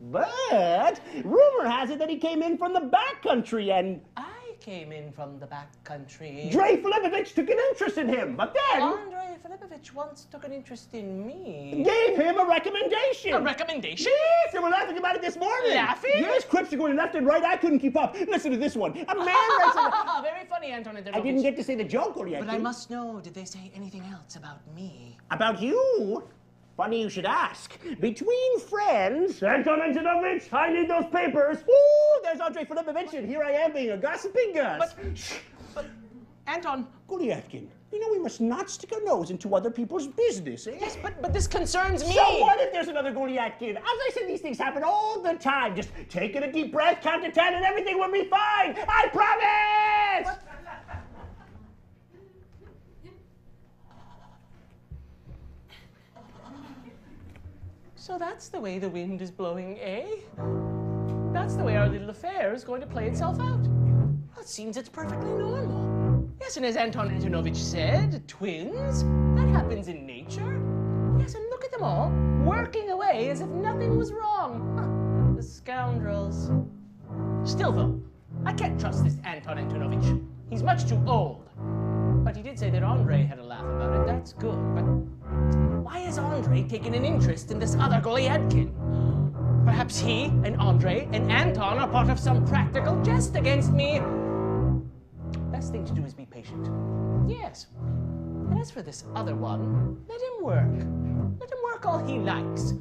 But rumor has it that he came in from the back country and... I came in from the back country. Andrei Filipovich took an interest in him, but then... Andrei Filipovich once took an interest in me. Gave him a recommendation. A recommendation? Yes, they were laughing about it this morning. Laughing? Yes, quips are going left and right. I couldn't keep up. Listen to this one. A man writes a... Very funny, Anton Antonovich. I didn't get to say the joke yet. But I must know, did they say anything else about me? About you? Funny you should ask. Between friends... Anton Antonovich, I need those papers. Ooh, there's Andrei Filipovich, and here I am being a gossiping Gus. But Anton... Goliatkin, you know we must not stick our nose into other people's business, eh? Yes, but this concerns me. So what if there's another Goliatkin? As I said, these things happen all the time. Just take in a deep breath, count to 10, and everything will be fine. I promise! What? So that's the way the wind is blowing, eh? That's the way our little affair is going to play itself out. Well, it seems it's perfectly normal. Yes, and as Anton Antonovich said, twins, that happens in nature. Yes, and look at them all, working away as if nothing was wrong. The scoundrels. Still, though, I can't trust this Anton Antonovich. He's much too old. But he did say that Andrei had a laugh about it. That's good, but... why has Andrei taken an interest in this other Goliatkin? Perhaps he and Andrei and Anton are part of some practical jest against me. Best thing to do is be patient. Yes. And as for this other one, let him work. Let him work all he likes.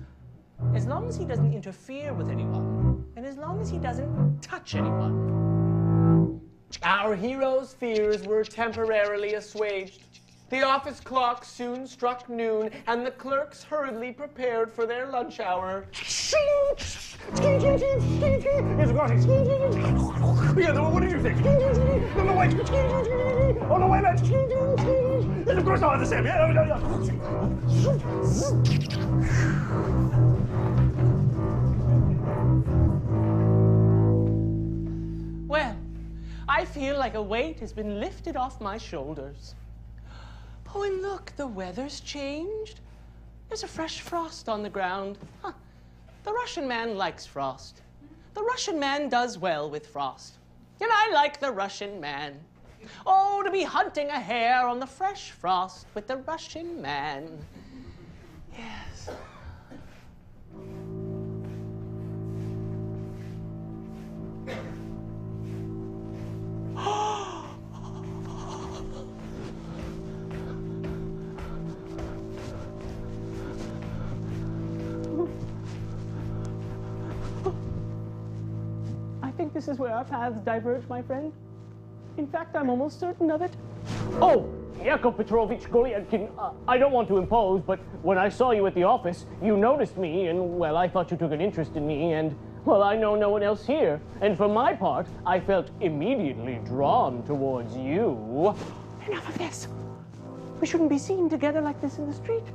As long as he doesn't interfere with anyone, and as long as he doesn't touch anyone. Our hero's fears were temporarily assuaged. The office clock soon struck noon, and the clerks hurriedly prepared for their lunch hour. Here's a glass. Yeah, what did you think? No, wait. Oh, no, wait a minute. Yes, of course, all the same. Well, I feel like a weight has been lifted off my shoulders. Oh, and look, the weather's changed. There's a fresh frost on the ground. Huh. The Russian man likes frost. The Russian man does well with frost. And I like the Russian man. Oh, to be hunting a hare on the fresh frost with the Russian man. Yes. I think this is where our paths diverge, my friend. In fact, I'm almost certain of it. Oh, Yakov Petrovich Golyadkin, I don't want to impose, but when I saw you at the office, you noticed me, and, well, I thought you took an interest in me, and, well, I know no one else here. And for my part, I felt immediately drawn towards you. Enough of this. We shouldn't be seen together like this in the street.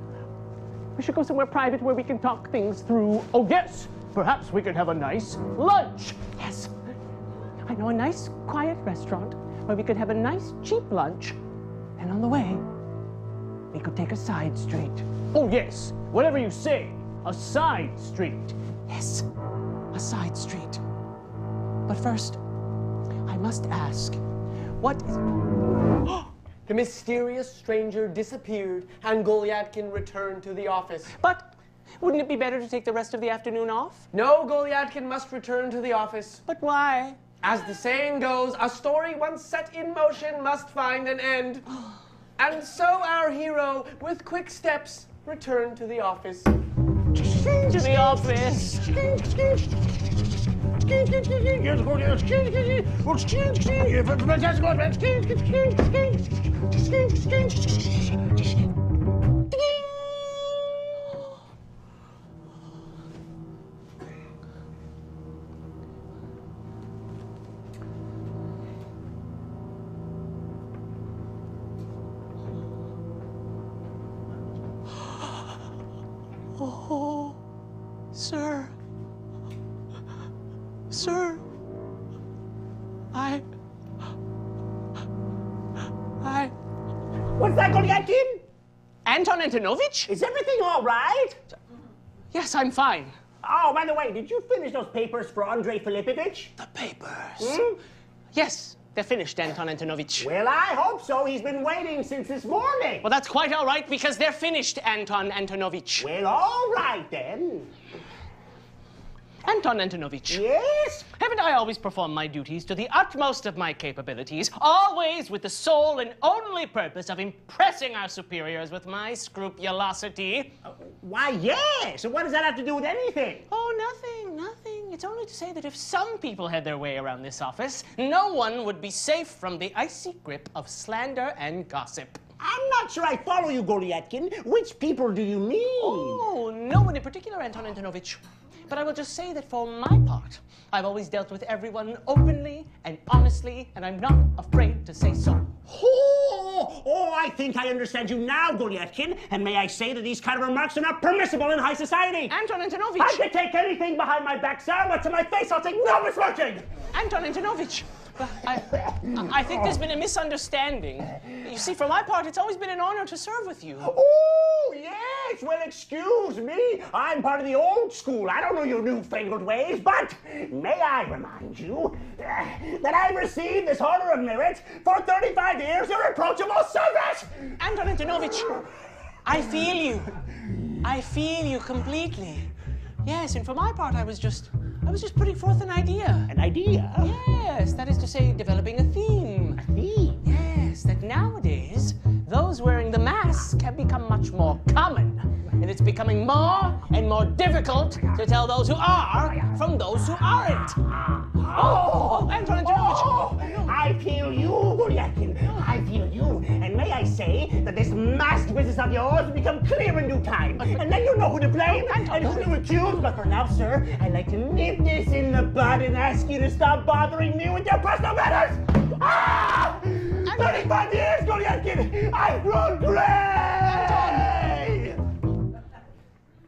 We should go somewhere private where we can talk things through. Oh, yes, perhaps we could have a nice lunch. Yes. I know a nice, quiet restaurant where we could have a nice, cheap lunch. And on the way, we could take a side street. Oh, yes, whatever you say, a side street. Yes, a side street. But first, I must ask, what is... The mysterious stranger disappeared, and Golyadkin returned to the office. But wouldn't it be better to take the rest of the afternoon off? No, Golyadkin must return to the office. But why? As the saying goes, a story once set in motion must find an end. And so our hero, with quick steps, returned to the office. To the office. Oh, sir. Sir. What's that, Golyadkin? Anton Antonovich? Is everything all right? Yes, I'm fine. Oh, by the way, did you finish those papers for Andrei Filipovich? The papers. Yes, they're finished, Anton Antonovich. Well, I hope so. He's been waiting since this morning. Well, that's quite all right, because they're finished, Anton Antonovich. Well, all right, then. Anton Antonovich. Yes? Haven't I always performed my duties to the utmost of my capabilities, always with the sole and only purpose of impressing our superiors with my scrupulosity? Why, yes. And what does that have to do with anything? Oh, nothing, nothing. It's only to say that if some people had their way around this office, no one would be safe from the icy grip of slander and gossip. I'm not sure I follow you, Golyadkin. Which people do you mean? Oh, no one in particular, Anton Antonovich. But I will just say that for my part, I've always dealt with everyone openly and honestly, and I'm not afraid to say so. Oh, I think I understand you now, Golyadkin. And may I say that these kind of remarks are not permissible in high society? Anton Antonovich! I can take anything behind my back, sir, but to my face I'll take no misfortune! Anton Antonovich! I think there's been a misunderstanding. You see, for my part, it's always been an honor to serve with you. Oh, yes. Well, excuse me. I'm part of the old school. I don't know your newfangled ways, but may I remind you that I received this Order of Merit for 35 years irreproachable service. Anton Antonovich, I feel you. I feel you completely. Yes, and for my part, I was just putting forth an idea. An idea? Yes, that is to say, developing a theme. A theme? Yes, that nowadays, those wearing the mask have become much more common. And it's becoming more and more difficult to tell those who are from those who aren't. Oh, Anton Antonovich. Oh, I feel you, Golyadkin. I feel you. And may I say that this masked business offenses of yours will become clear in due time. And then you'll know who to blame and who to accuse. But for now, sir, I'd like to nip this in the bud and ask you to stop bothering me with your personal matters. Ah! 35 years, Goliathkin! I've grown gray!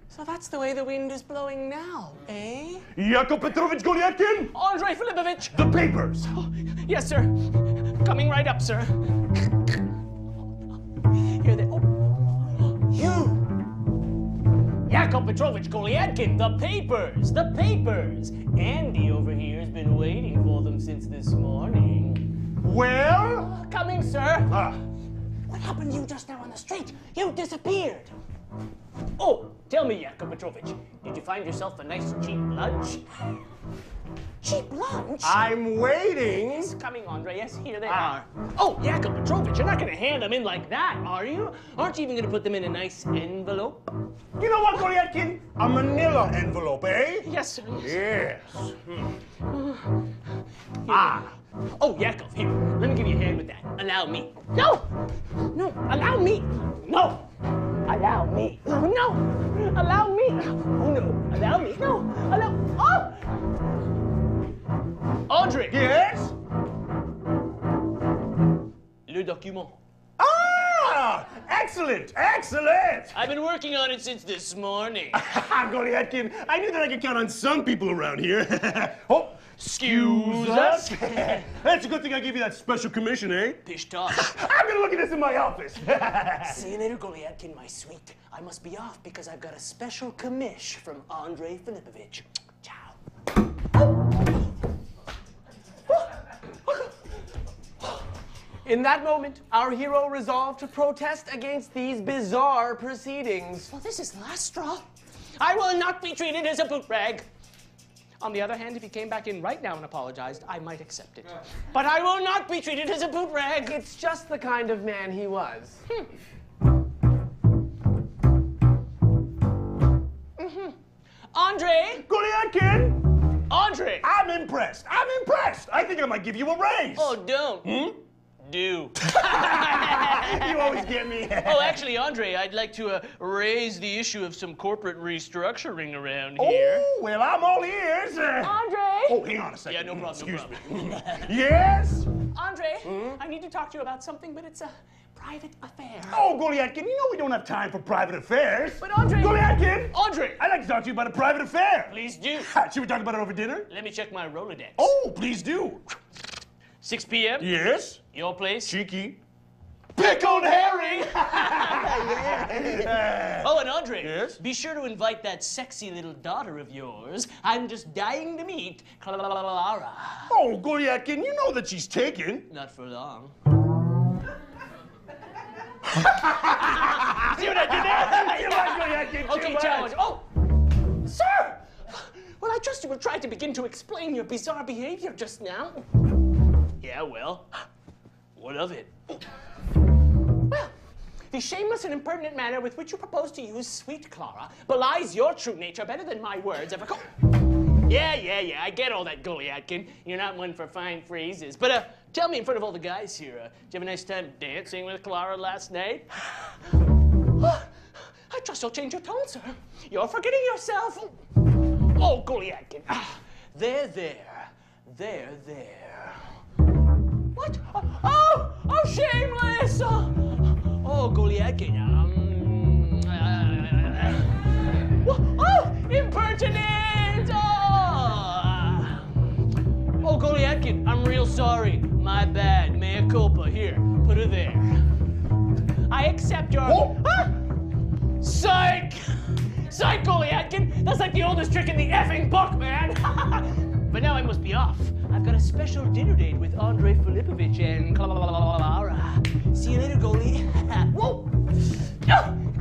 So that's the way the wind is blowing now, eh? Yakov Petrovich Goliathkin! Andrei Filipovich! The papers! Oh, yes, sir. Coming right up, sir. Here they... Oh, you! Yakov Petrovich Goliathkin, the papers! The papers! Andy over here has been waiting for them since this morning. Well? Coming, sir. What happened to you just now on the street? You disappeared. Oh, tell me, Yakov Petrovich, did you find yourself a nice cheap lunch? Cheap lunch? I'm waiting. Yes, coming, Andre. Yes, here they are. Oh, Yakov Petrovich, you're not going to hand them in like that, are you? Aren't you even going to put them in a nice envelope? You know what, Goliathkin? A manila envelope, eh? Yes, sir. Yes. Oh, Yakov, here. Let me give you a hand with that. Allow me. No! No, allow me. No! Allow me. No, no! Allow me. Oh, no. Allow me. No! Allow... Oh! Andre! Yes? Le document. Ah! Excellent! Excellent! I've been working on it since this morning. Goliathkin, I knew that I could count on some people around here. Oh, excuse us. That's a good thing I gave you that special commission, eh? Pish tosh. I'm gonna look at this in my office. See you later, Goliathkin, my sweet. I must be off because I've got a special commish from Andrei Filipovich. Ciao. In that moment, our hero resolved to protest against these bizarre proceedings. Well, this is the last straw. I will not be treated as a boot rag. On the other hand, if he came back in right now and apologized, I might accept it. But I will not be treated as a boot rag. It's just the kind of man he was. Andre! Goliathkin! Andre! I'm impressed. I'm impressed. I think I might give you a raise. Oh, don't. Do. You always get me. Oh, actually, Andre, I'd like to raise the issue of some corporate restructuring around here. Oh, well, I'm all ears. Andre! Oh, hang on a second. Yeah, no problem. Excuse me. Yes? Andre, I need to talk to you about something, but it's a private affair. Oh, Goliathkin, you know we don't have time for private affairs. But Andre... Goliathkin! Andre! I'd like to talk to you about a private affair. Please do. Should we talk about it over dinner? Let me check my Rolodex. Oh, please do. 6 p.m.? Yes? Your place? Cheeky. Pickled herring! Oh, and Andre, Yes? be sure to invite that sexy little daughter of yours. I'm just dying to meet Clara. Oh, Goliathkin, you know that she's taken. Not for long. See what I did there? You like Goliathkin too Okay, much. challenge. Oh, sir! Well, I trust you were trying to begin to explain your bizarre behavior just now. Yeah, well, what of it? Well, the shameless and impertinent manner with which you propose to use sweet Clara belies your true nature better than my words ever could. Yeah, I get all that, Goliathkin. You're not one for fine phrases. But tell me in front of all the guys here, did you have a nice time dancing with Clara last night? I trust you'll change your tone, sir. You're forgetting yourself. Oh, Goliathkin. There. What? Oh, shameless! Oh, Goliathkin. Oh, impertinent! Oh, Goliathkin, I'm real sorry. My bad. Mea culpa. Here, put her there. I accept your... Oh. Psych! Psych, Goliathkin! That's like the oldest trick in the effing book, man! But now I must be off. I've got a special dinner date with Andrei Filipovich and Clara. See you later, Goalie. Whoa!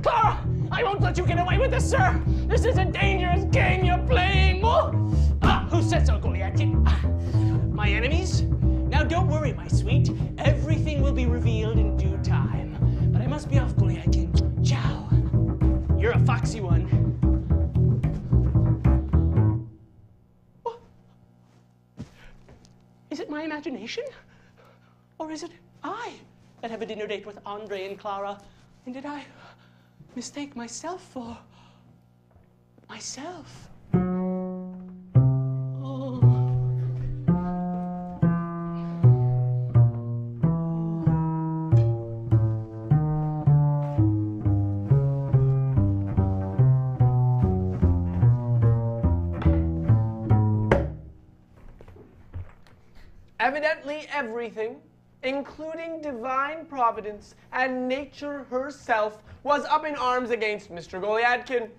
Clara! I won't let you get away with this, sir! This is a dangerous game you're playing! Who said so, Goliathkin? My enemies? Now don't worry, my sweet. Everything will be revealed in due time. But I must be off, Goliathkin. Ciao. You're a foxy one. Is it my imagination? Or is it I that have a dinner date with Andre and Clara? And did I mistake myself for myself. Evidently everything, including divine providence and nature herself, was up in arms against Mr. Goliadkin.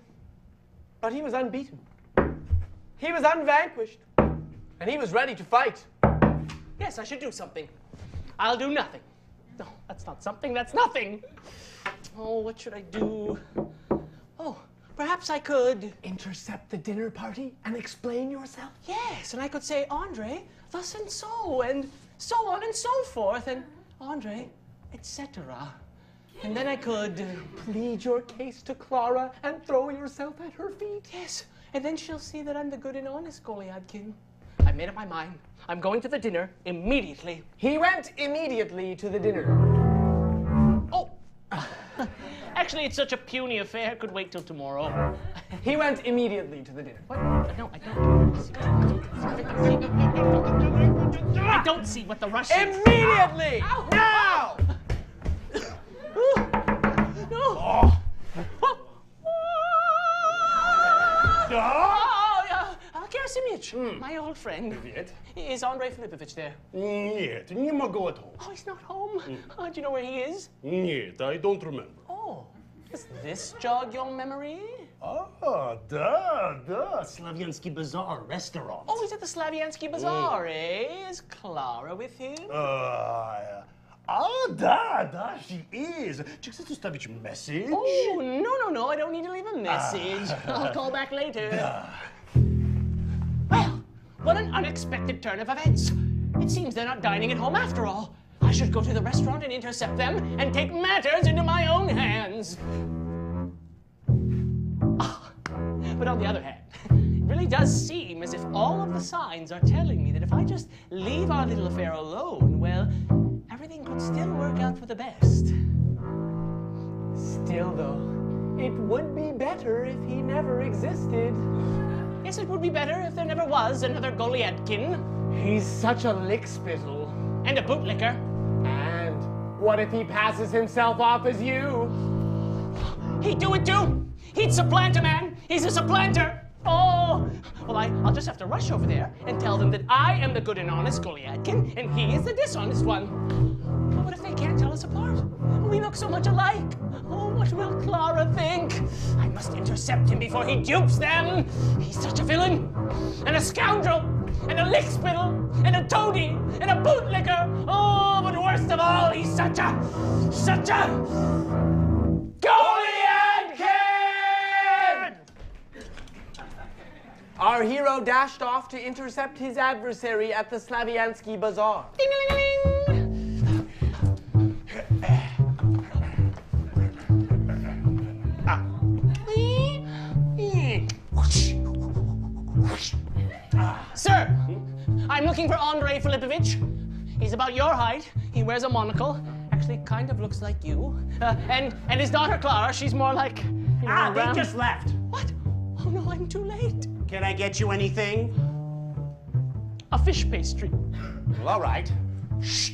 But he was unbeaten. He was unvanquished. And he was ready to fight. Yes, I should do something. I'll do nothing. No, that's not something, that's nothing. Oh, what should I do? Oh, perhaps I could intercept the dinner party and explain yourself? Yes, and I could say, Andre, thus and so on and so forth, and Andre, etc. And then I could plead your case to Clara and throw yourself at her feet. Yes, and then she'll see that I'm the good and honest Goliadkin. I made up my mind. I'm going to the dinner immediately. He went immediately to the dinner. Oh! Actually, it's such a puny affair, it could wait till tomorrow. He went immediately to the dinner. What? No, I don't. I don't see what the rush is. Immediately! Ow. Now! No! Oh. Kasimic, my old friend. Is Andrei Filipovich there? Нет, не могу at home. Oh, he's not home? Do you know where he is? Нет, I don't remember. Oh, does this jog your memory? Oh, Slaviansky Bazaar restaurant. Oh, he's at the Slaviansky Bazaar, eh? Is Clara with him? Да, she is. Чи chcesz zostawić message? Oh, no, I don't need to leave a message. I'll call back later. Well, what an unexpected turn of events. It seems they're not dining at home after all. I should go to the restaurant and intercept them and take matters into my own hands. But on the other hand, it really does seem as if all of the signs are telling me that if I just leave our little affair alone, well, everything could still work out for the best. Still, though, it would be better if he never existed. Yes, it would be better if there never was another Goliadkin. He's such a lickspittle. And a bootlicker. And what if he passes himself off as you? He'd do it too. He'd supplant a man. He's a supplanter. Oh, well, I'll just have to rush over there and tell them that I am the good and honest Goliadkin and he is the dishonest one. But what if they can't tell us apart? We look so much alike. Oh, what will Clara think? I must intercept him before he dupes them. He's such a villain and a scoundrel and a lickspittle and a toady and a bootlicker. Oh, but worst of all, he's such a Goliadkin! Our hero dashed off to intercept his adversary at the Slaviansky Bazaar. Ding-a-ling-a-ling! Sir, I'm looking for Andrei Filipovich. He's about your height. He wears a monocle. Actually, kind of looks like you. And his daughter Clara, she's more like... They just left. What? Oh no, I'm too late. Can I get you anything? A fish pastry. Well, all right. Shh.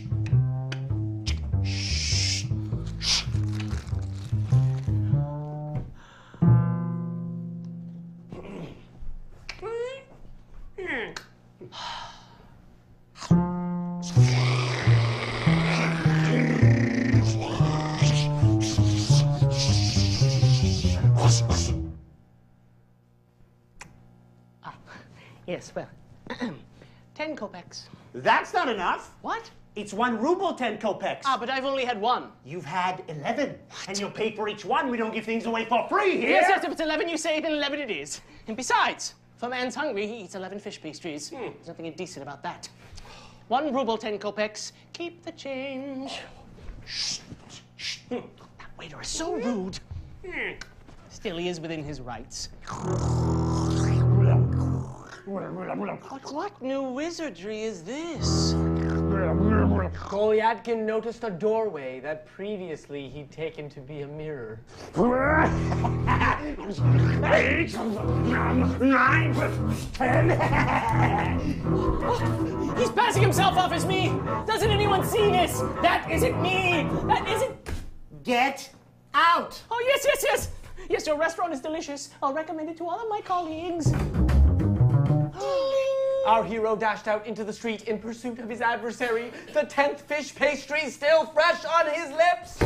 Yes, well, 10 kopecks. That's not enough. What? It's 1 ruble, 10 kopecks. Ah, but I've only had one. You've had 11. And you'll pay for each one. We don't give things away for free here. Yes, if it's 11 you say, then 11 it is. And besides, if a man's hungry, he eats 11 fish pastries. There's nothing indecent about that. 1 ruble, 10 kopecks. Keep the change. Shh. That waiter is so rude. Still, he is within his rights. But what new wizardry is this? Goliathkin noticed a doorway that previously he'd taken to be a mirror. 8, 9, 10. He's passing himself off as me. Doesn't anyone see this? That isn't me. That isn't... Get out! Oh, yes, yes, yes. Yes, your restaurant is delicious. I'll recommend it to all of my colleagues. Our hero dashed out into the street in pursuit of his adversary, the 10th fish pastry still fresh on his lips.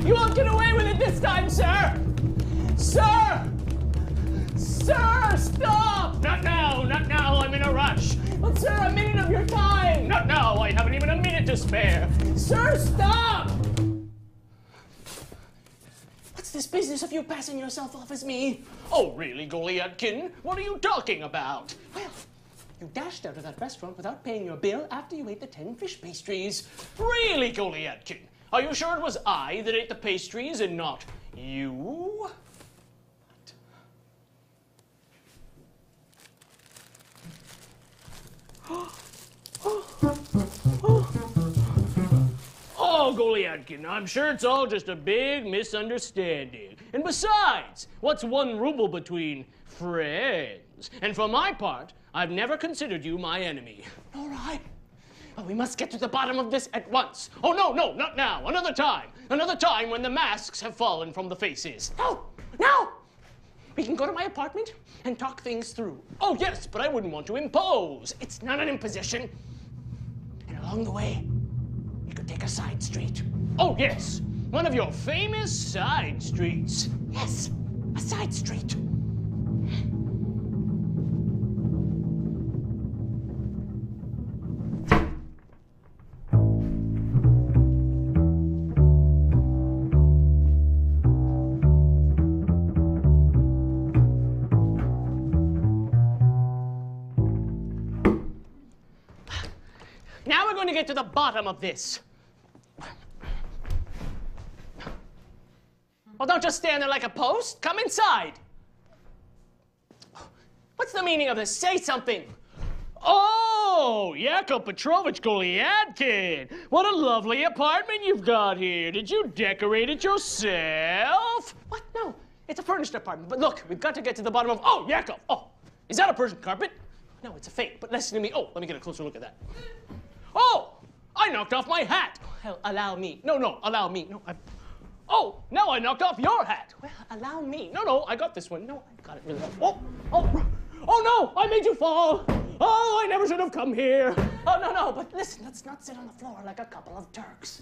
You won't get away with it this time, sir! Sir! Sir, stop! Not now, not now, I'm in a rush. But sir, a minute of your time! Not now, I haven't even a minute to spare. Sir, stop! What's this business of you passing yourself off as me? Oh, really, Goliathkin? What are you talking about? Well, you dashed out of that restaurant without paying your bill after you ate the 10 fish pastries. Really, Goliathkin? Are you sure it was I that ate the pastries and not you? Oh, Goliathkin, I'm sure it's all just a big misunderstanding. And besides, what's 1 ruble between friends? And for my part, I've never considered you my enemy. All right. But we must get to the bottom of this at once. Oh, no, no, not now. Another time. Another time when the masks have fallen from the faces. No, now! We can go to my apartment and talk things through. Oh, yes, but I wouldn't want to impose. It's not an imposition. And along the way, we could take a side street. Oh, yes, one of your famous side streets. Yes, a side street. Now we're going to get to the bottom of this. Well, don't just stand there like a post. Come inside. What's the meaning of this? Say something. Oh, Yakov Petrovich Goliathkin. What a lovely apartment you've got here. Did you decorate it yourself? What? No, it's a furnished apartment. But look, we've got to get to the bottom of... Oh, Yakov. Oh, is that a Persian carpet? No, it's a fake, but listen to me. Oh, let me get a closer look at that. Oh, I knocked off my hat. Well, allow me. No, no, allow me. No, Oh, now I knocked off your hat. Well, allow me. No, no, I got this one. No, I got it really well. Oh, no, I made you fall. Oh, I never should have come here. Oh, no, no, but listen, let's not sit on the floor like a couple of Turks.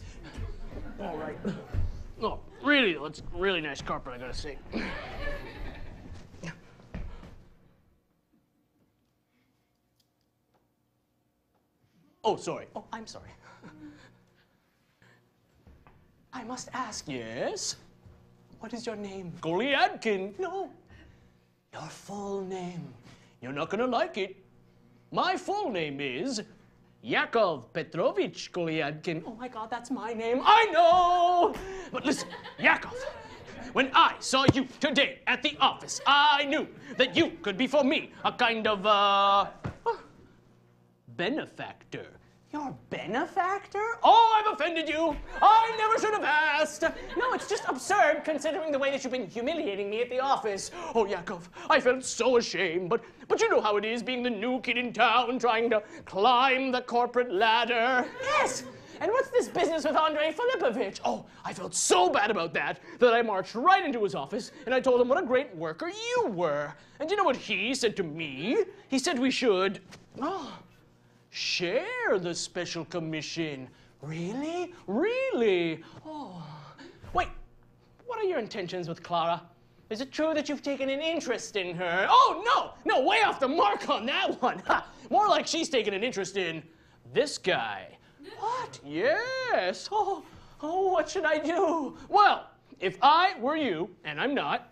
All right. Oh, really, that's really nice carpet, I gotta say. Oh, sorry. Oh, I'm sorry. I must ask. Yes? What is your name? Goliathkin. No. Your full name. You're not gonna like it. My full name is Yakov Petrovich Goliathkin. Oh my God, that's my name. I know! But listen, Yakov, when I saw you today at the office, I knew that you could be for me a kind of, benefactor. Your benefactor? Oh, I've offended you. I never should have asked. No, it's just absurd considering the way that you've been humiliating me at the office. Oh, Yakov, I felt so ashamed, but you know how it is being the new kid in town trying to climb the corporate ladder. Yes. And what's this business with Andrei Filipovich? Oh, I felt so bad about that I marched right into his office and I told him what a great worker you were. And you know what he said to me? He said we should, share the special commission. Really? Really? Oh. Wait, what are your intentions with Clara? Is it true that you've taken an interest in her? Oh, no, way off the mark on that one. Ha. More like she's taken an interest in this guy. What? Yes. Oh, what should I do? Well, if I were you, and I'm not,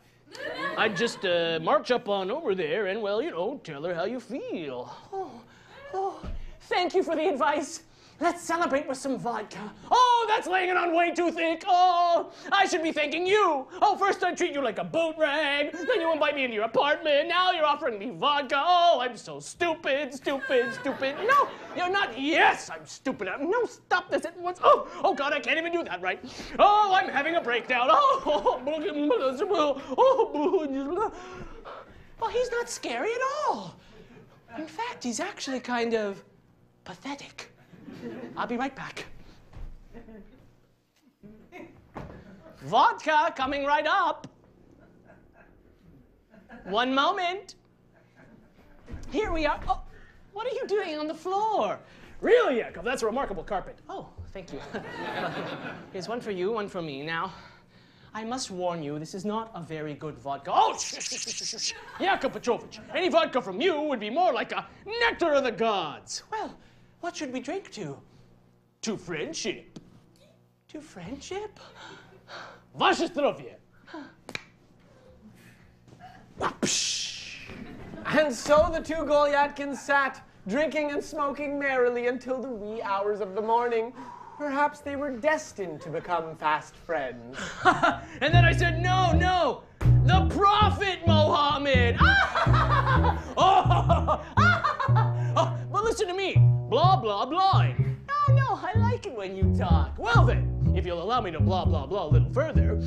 I'd just march up on over there and, well, you know, tell her how you feel. Oh. Thank you for the advice. Let's celebrate with some vodka. Oh, that's laying it on way too thick. Oh, I should be thanking you. Oh, first I treat you like a boot rag. Then you invite me into your apartment. Now you're offering me vodka. Oh, I'm so stupid, stupid, stupid. No, you're not. Yes, I'm stupid. No, stop this at once. Oh, God, I can't even do that right. Oh, I'm having a breakdown. Oh, well, he's not scary at all. In fact, he's actually kind of pathetic. I'll be right back. Vodka coming right up. One moment. Here we are. Oh, what are you doing on the floor? Really, Yakov, that's a remarkable carpet. Oh, thank you. Here's one for you, one for me. Now, I must warn you, this is not a very good vodka. Oh, shh. Yakov Petrovich, any vodka from you would be more like a nectar of the gods. Well, what should we drink to? To friendship. To friendship? Ваше здоровье. And so the two Golyatkins sat, drinking and smoking merrily until the wee hours of the morning. Perhaps they were destined to become fast friends. And then I said, no, the Prophet Mohammed. But listen to me, blah, blah, blah. No, I like it when you talk. Well then, if you'll allow me to blah, blah, blah a little further,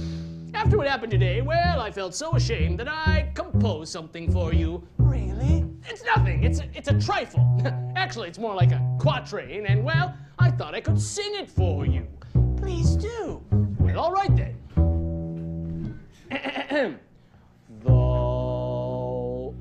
after what happened today, well, I felt so ashamed that I composed something for you. Really? It's nothing, it's a trifle. Actually, it's more like a quatrain, and well, I thought I could sing it for you. Please do. Well, all right then. Though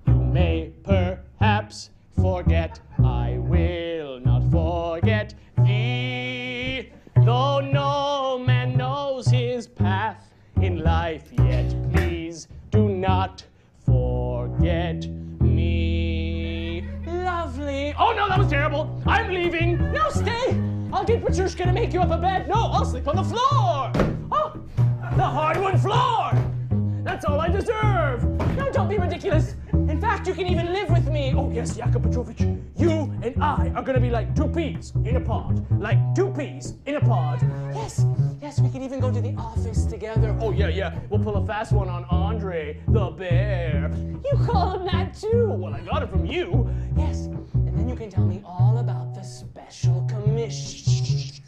you may perhaps forget, I will not forget thee. Though no man knows his path in life yet, please do not forget me. Lovely. Oh no, that was terrible. I'm leaving. No, stay. I'll get Petrushka to make you up a bed. No, I'll sleep on the floor. Oh, the hardwood floor. That's all I deserve. No, don't be ridiculous. In fact, you can even live with me. Oh, yes, Yakov Petrovich. You and I are going to be like two peas in a pod. Like two peas in a pod. Yes, we can even go to the office together. Oh, yeah. We'll pull a fast one on Andre, the bear. You call him that, too. Well, I got it from you. Yes, and then you can tell me all about the special commission.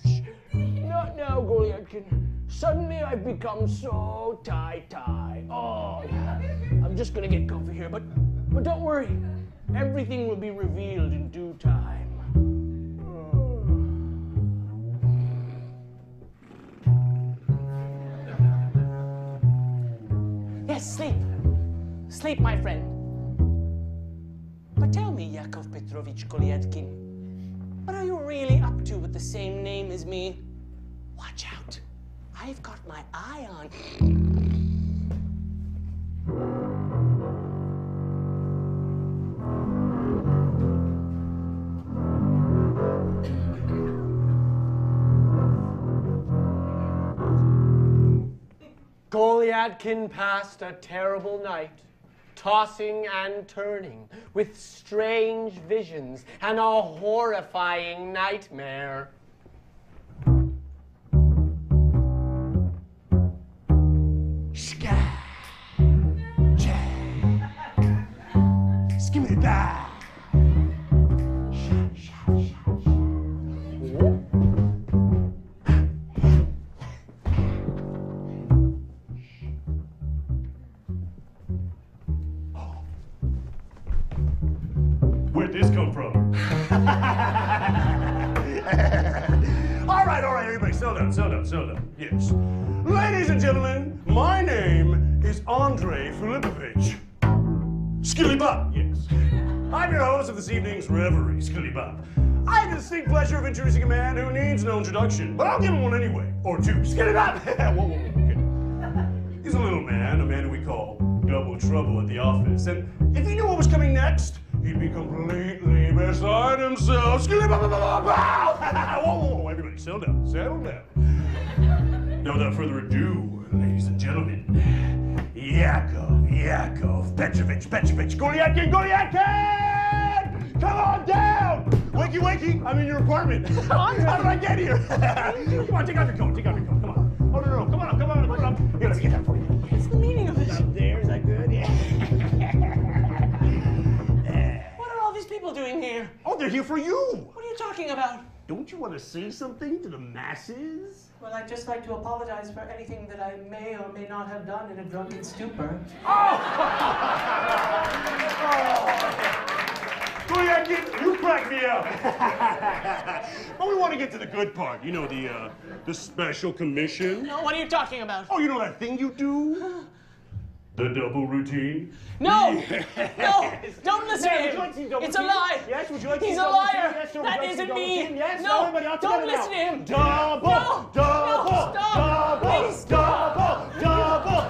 Not now, Golyatkin. Suddenly I've become so tie-tie. Oh, yeah. I'm just gonna get comfy here, but don't worry. Everything will be revealed in due time. Yes, sleep. Sleep, my friend. But tell me, Yakov Petrovich Golyatkin, what are you really up to with the same name as me? Watch out. I've got my eye on. Golyatkin passed a terrible night, tossing and turning with strange visions and a horrifying nightmare. Where'd this come from? All right, everybody, settle down. Yes. Ladies and gentlemen, my name is Andrei Filipovich. Skilly-bop, yes. I'm your host of this evening's reverie, Skilly-bop. I have the distinct pleasure of introducing a man who needs no introduction, but I'll give him one anyway. Or two. Skilly-bop! Whoa, okay. He's a little man, a man who we call Double Trouble at the office. And if he knew what was coming next, he'd be completely beside himself. Whoa, everybody, settle down. Now, without further ado, ladies and gentlemen, Yakov Petrovich, Golyatkin! Come on down! We Wakey, wakey! I'm in your apartment. How did I get here? Come on, take off your coat. Take off your coat. Come on. Oh, no. Come on up. Here, let me get that for you. What's the meaning of it? Up there, is that good? Yeah. What are all these people doing here? Oh, they're here for you. What are you talking about? Don't you want to say something to the masses? Well, I'd just like to apologize for anything that I may or may not have done in a drunken stupor. Koyakin, you crack me up. But we want to get to the good part. You know, the special commission. No, what are you talking about? Oh, you know that thing you do? The double routine? No! Yes. No! Don't listen Yes, to would you him! like to see double It's a team? lie! Yes, would you like to He's see a double liar! team? Yes, sir, would you That like to see isn't double me! team? Yes, No! everybody all Don't together listen now. to him! Double! No! Double! No, stop! Double! Please stop! Double!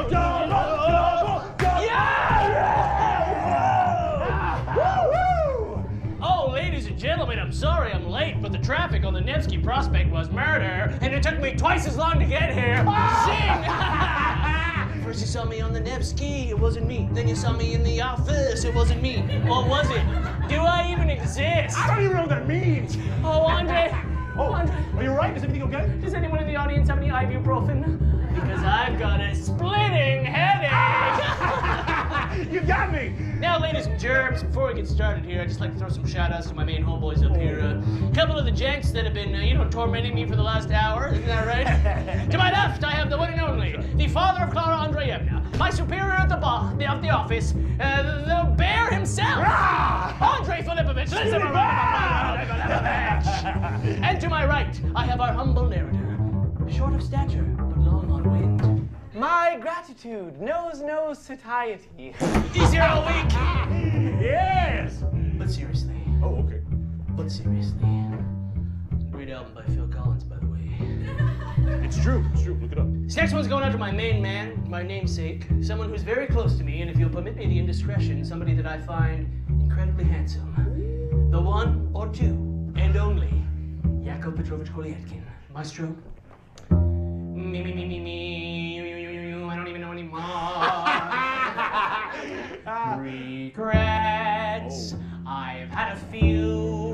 Come on, double! Yeah! Oh, ladies and gentlemen, I'm sorry I'm late, but the traffic on the Nevsky Prospect was murder, and it took me twice as long to get here. Sing! First you saw me on the Nevsky, it wasn't me. Then you saw me in the office, it wasn't me. Or was it? Do I even exist? I don't even know what that means. Oh, Andre. Oh, Andre. are you all right? Is everything okay? Does anyone in the audience have any ibuprofen? Because I've got a splitting headache. You got me. Now, ladies and germs, before we get started here, I'd just like to throw some shout-outs to my main homeboys up here. A couple of the gents that have been, tormenting me for the last hour. Isn't that right? To my left, I have the one and only, the father of Clara Andreevna, my superior at the office, the bear himself, Andrei Filipovich. And to my right, I have our humble narrator, short of stature, but long on wind. My gratitude knows no satiety. Easier all week. Yes. But seriously. Oh, okay. But seriously. Great album by Phil Collins, by the way. It's true. Look it up. This next one's going out to my main man, my namesake, someone who's very close to me, and if you'll permit me the indiscretion, somebody that I find incredibly handsome. The one or two, and only, Yakov Petrovich Kolyatkin. Maestro. Me. I don't even know anymore. Regrets. I've had a few,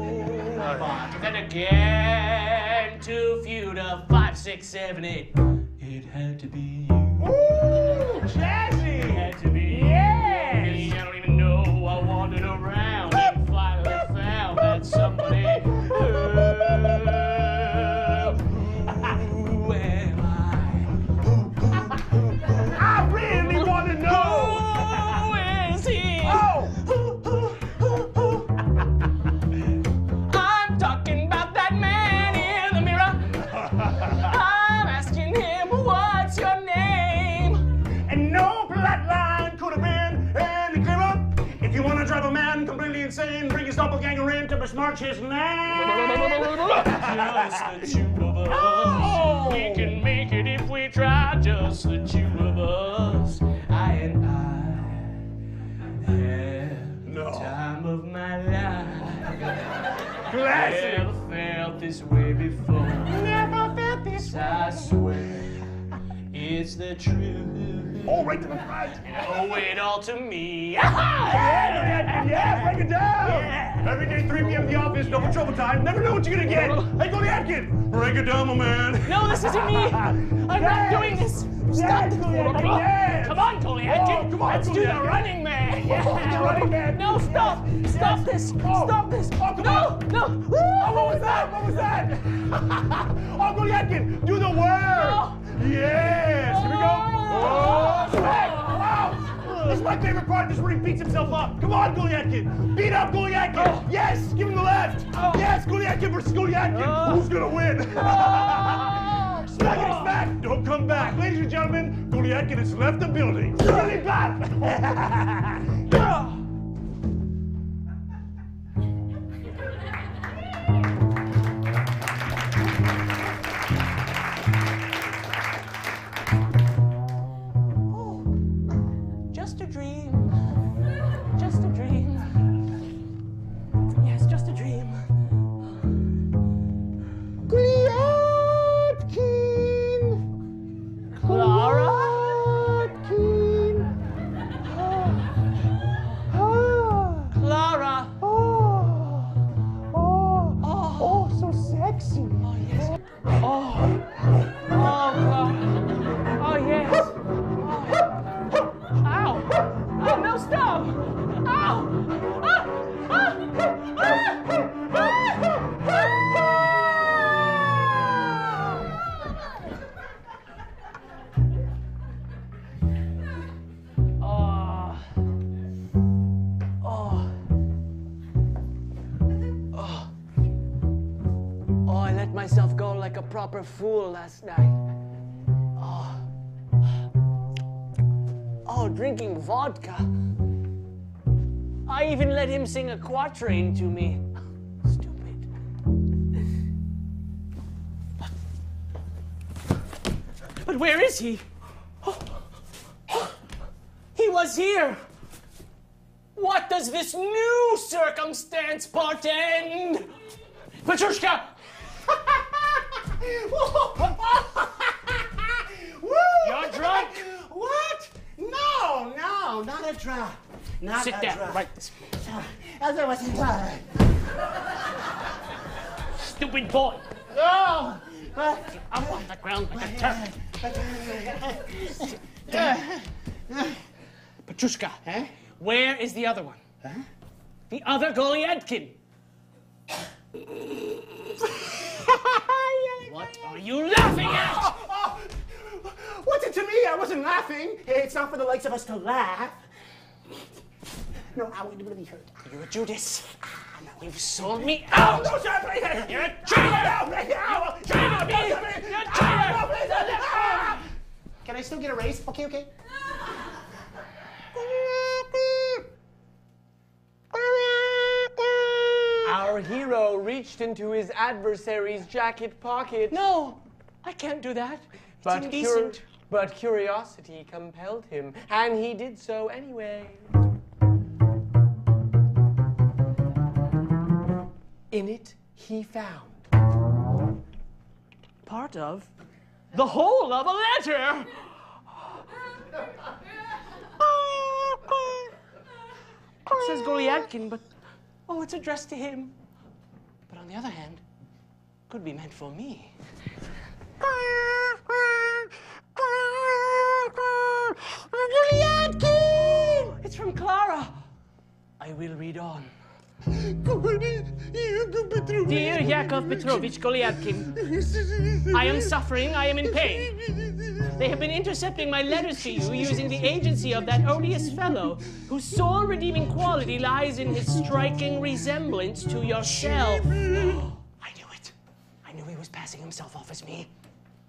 but then again, too few to 5, 6, 7, 8. It had to be you. Ooh, jazzy. It had to be Yes. me. I don't even know. I wandered around and finally found that somebody. Who am I? I really want to know. Who is he? Oh. I'm talking about that man in the mirror. I'm asking him, what's your name? And no flat line could have been any clearer. If you want to drive a man completely insane, bring his doppelganger in to besmirch his name. Just the two of us. Oh. We can make it if we try. Just the two of us. I and I had the time of my life. Classic. Never felt this way before. Never felt this I swear it's the truth. Oh, right to the front. Owe it all to me. Yeah, break it down. Yeah. Every day, 3 p.m. in the office, double trouble time. Never know what you're gonna get. Hey, go to Atkin. Break it down, my man. No, this isn't me. I'm not doing this. Stop. Yes. Come on, Kolyatkin. Oh, come on, Let's do the Kolyatkin. running man. The Running Man. No, stop. Stop this. Stop this. Oh, come No. on. No. Oh, what was that? What was that? Oh, go to Atkin. Do the word. No. Yes. Here we go. Oh, smack. Wow. This is my favorite part. This is where he beats himself up. Come on, Kolyatkin. Beat up Kolyatkin. Oh. Yes. Give him the left. Oh. Yes, Kolyatkin versus Kolyatkin. Who's gonna win? Smack it, smack. Don't come back. Ladies and gentlemen, Kolyatkin has left the building. Really back. Just a dream. Just a dream. Yes, just a dream. Clara? proper fool last night. Oh, drinking vodka. I even let him sing a quatrain to me. Stupid. But where is he? He was here. What does this new circumstance portend? Petrushka! You're drunk? What? No, not a drop. Not Sit a down, drop. right this As I was stupid boy. No, but Up on the ground like a turk. Petrushka, where is the other one? The other Goliadkin. What are you laughing at? what's it to me? I wasn't laughing. It's not for the likes of us to laugh. No, I would really hurt. You're a Judas. You've sold me out. No, sir, please. You're a traitor. No, You're a traitor. Can I still get a raise? Okay. Our hero reached into his adversary's jacket pocket. No, I can't do that. It's But, indecent. but curiosity compelled him, and he did so anyway. In it, he found Part of the whole of a letter. It says Goliadkin, but it's addressed to him. But on the other hand, could be meant for me. Goliadkin! It's from Clara. I will read on. Dear Yakov Petrovich Goliadkin, I am suffering, I am in pain. They have been intercepting my letters to you using the agency of that odious fellow whose sole redeeming quality lies in his striking resemblance to yourself. I knew it. I knew he was passing himself off as me.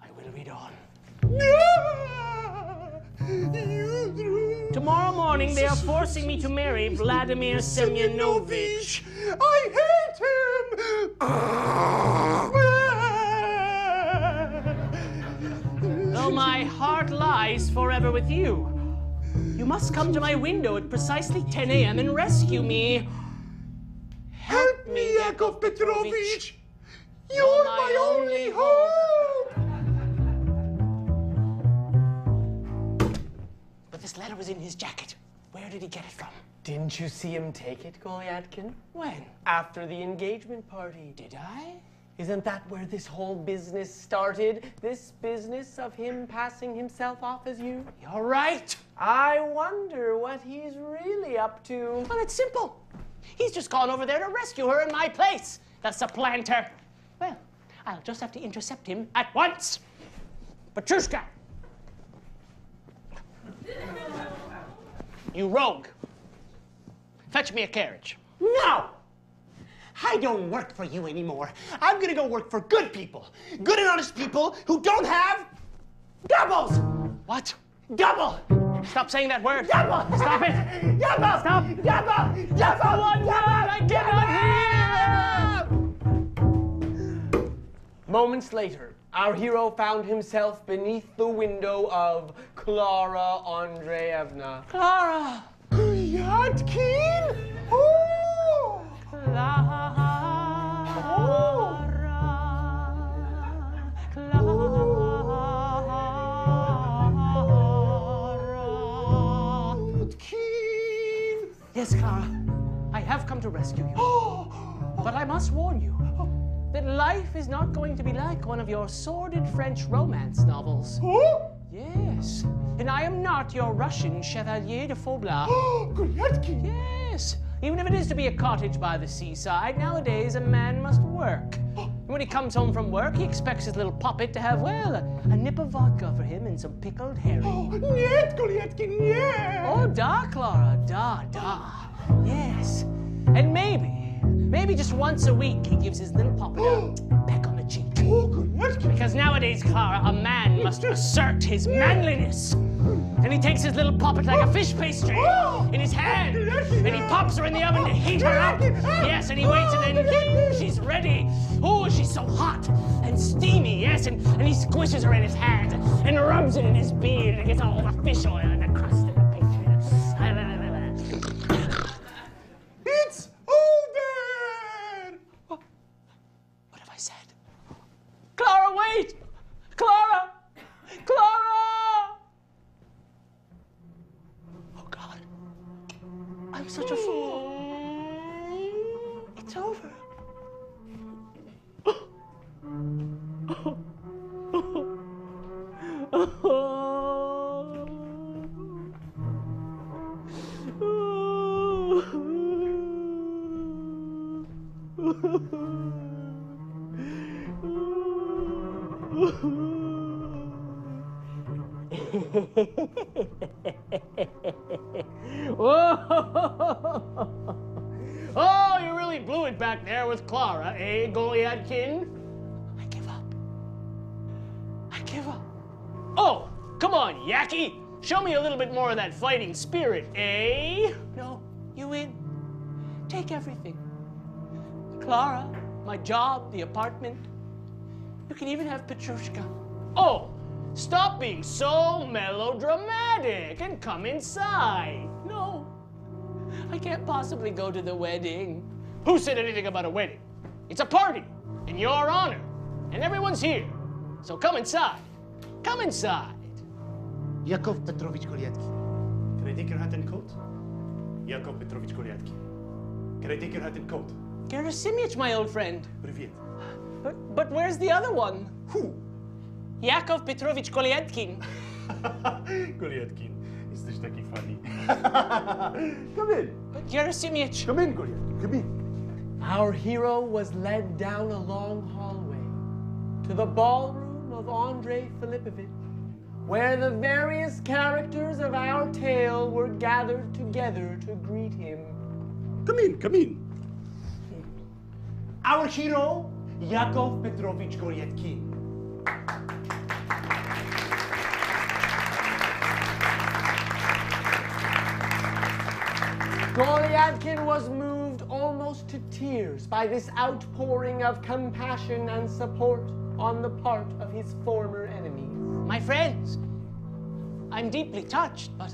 I will read on. Tomorrow morning they are forcing me to marry Vladimir Semyonovich. I hate him! Though my heart lies forever with you, you must come to my window at precisely 10 a.m. and rescue me. Help me, Yakov Petrovich! You're my only hope! But this letter was in his jacket. Where did he get it from? Didn't you see him take it, Goliadkin? When? After the engagement party. Did I? Isn't that where this whole business started? This business of him passing himself off as you? You're right. I wonder what he's really up to. Well, it's simple. He's just gone over there to rescue her in my place. The supplanter. Well, I'll just have to intercept him at once. Petrushka! You rogue. Fetch me a carriage. No! I don't work for you anymore. I'm gonna go work for good people. Good and honest people who don't have doubles! What? Double! Stop saying that word. Double! Stop it. Double! Stop. Double! Double! One word I cannot hear! Moments later, our hero found himself beneath the window of Clara Andreevna. Clara! Yadkin? Oh! Yes, Clara, I have come to rescue you. But I must warn you that life is not going to be like one of your sordid French romance novels. Yes, and I am not your Russian Chevalier de Faublas. Yadkin! Yes, even if it is to be a cottage by the seaside, nowadays a man must work. And when he comes home from work, he expects his little puppet to have, well, a nip of vodka for him and some pickled herring. Niet, Goliadkin, niet! Oh, da, Clara, da. Yes. And maybe just once a week, he gives his little puppet a peck on the cheek. Oh, Goliathkin. Because nowadays, Clara, a man must assert his manliness. And he takes his little puppet like a fish pastry in his hand. And he pops her in the oven to heat her up. Yes, and he waits and then ding, she's ready. Oh, she's so hot and steamy, yes. And he squishes her in his hand and rubs it in his beard and gets all the fish oil and the crust and the pastry. It's over! What have I said? Clara, wait! Clara! Clara! Oh, God. I'm such a fool. It's over. Oh, you really blew it back there with Clara, eh, Goliathkin? I give up. I give up. Oh, come on, Yaki. Show me a little bit more of that fighting spirit, eh? No, you win. Take everything. Clara, my job, the apartment. You can even have Petrushka. Oh, stop being so melodramatic and come inside. No, I can't possibly go to the wedding. Who said anything about a wedding? It's a party in your honor, and everyone's here. So come inside. Come inside. Yakov Petrovich Goliathkin. Can I take your hat and coat? Yakov Petrovich Goliathkin. Can I take your hat and coat? Gerasimych, my old friend. Привет. But where's the other one? Who? Yakov Petrovich Goliathkin. Goliathkin. Jesteś taki funny. Come in. But Gerasimych. Come in, Goliathkin. Come in. Our hero was led down a long hallway to the ballroom of Andrei Filipovich, where the various characters of our tale were gathered together to greet him. Come in, come in. Our hero, Yakov Petrovich Goliathkin. Goliathkin was moved almost to tears by this outpouring of compassion and support on the part of his former enemies. My friends, I'm deeply touched, but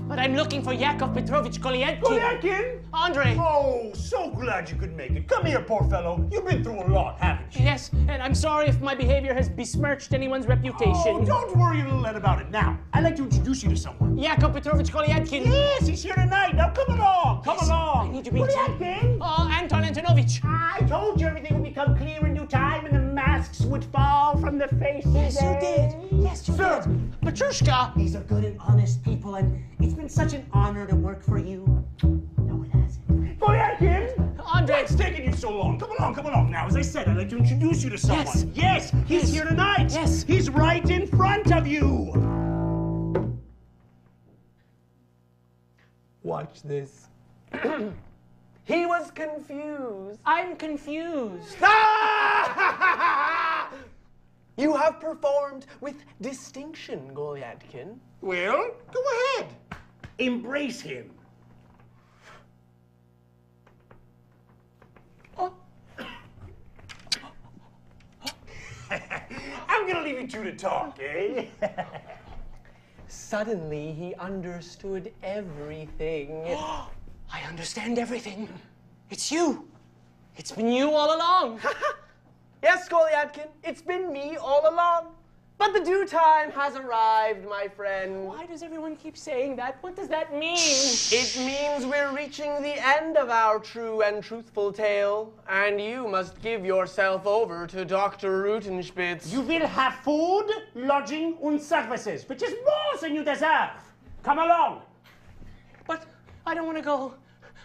I'm looking for Yakov Petrovich Goliathkin. Goliathkin? Andrei. Oh, so glad you could make it. Come here, poor fellow. You've been through a lot, haven't you? Yes, and I'm sorry if my behavior has besmirched anyone's reputation. Oh, don't worry, little lad, about it now. I'd like to introduce you to someone. Yakov Petrovich Goliathkin. Yes, he's here tonight. Now come along, come along. I need to meet Goliathkin? Oh, Anton Antonovich. I told you everything would become clear in due time and the masks would fall from the faces. Yes, you did. Yes, you Sir. did. Petrushka. These are good and honest people, and it's been such an honor to work for you. No, it hasn't. Goliathkin! Andrei. What's taking you so long? Come along, come along. Now, as I said, I'd like to introduce you to someone. Yes. Yes, he's here tonight. Yes. He's right in front of you. Watch this. He was confused. I'm confused. You have performed with distinction, Goliathkin. Well, go ahead. Embrace him. I'm gonna leave you two to talk, eh? Suddenly, he understood everything. I understand everything. It's you. It's been you all along. Yes, Goliathkin, it's been me all along. But the due time has arrived, my friend. Why does everyone keep saying that? What does that mean? It means we're reaching the end of our true and truthful tale, and you must give yourself over to Dr. Rutenspitz. You will have food, lodging, and services, which is more than you deserve. Come along. But I don't want to go.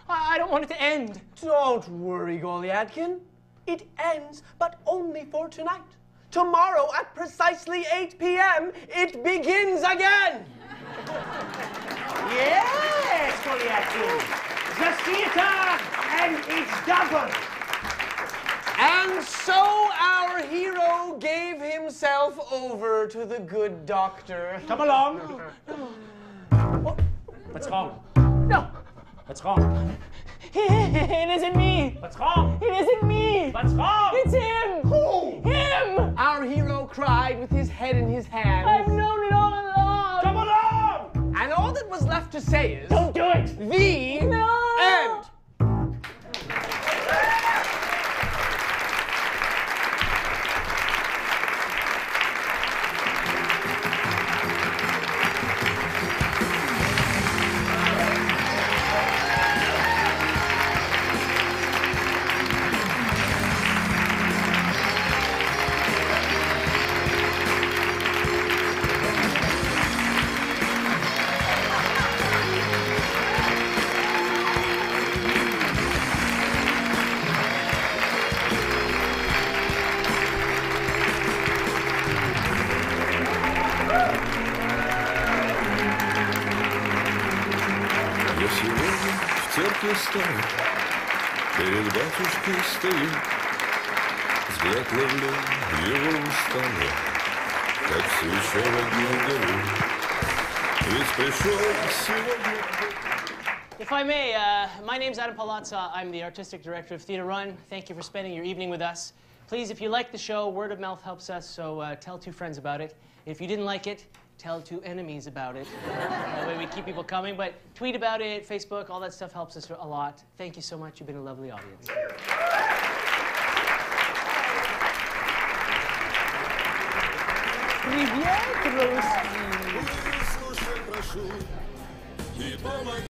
I don't want it to end. Don't worry, Goliathkin. It ends, but only for tonight. Tomorrow at precisely 8 p.m., it begins again. Yes, Goliathkin. The theater and its double. And so our hero over to the good doctor. Come along. What's wrong? No. What's wrong? It isn't me. What's wrong? It isn't me. What's wrong? It's him. Who? Him. Our hero cried with his head in his hands. I've known it all along. Come along. And all that was left to say is... Don't do it. The end. Я сегодня в церкви стою, перед батюшкой стою, взгляд ловлю в его устало, как свеча в огне горю. Ведь пришел сегодня... If I may, my name's Adam Paolozza. I'm the artistic director of Theater Run. Thank you for spending your evening with us. Please, if you like the show, word of mouth helps us, so tell 2 friends about it. If you didn't like it, tell 2 enemies about it. That way we keep people coming. But tweet about it, Facebook, all that stuff helps us a lot. Thank you so much. You've been a lovely audience. Привет, Русский. Слушай, прошу, и помоги.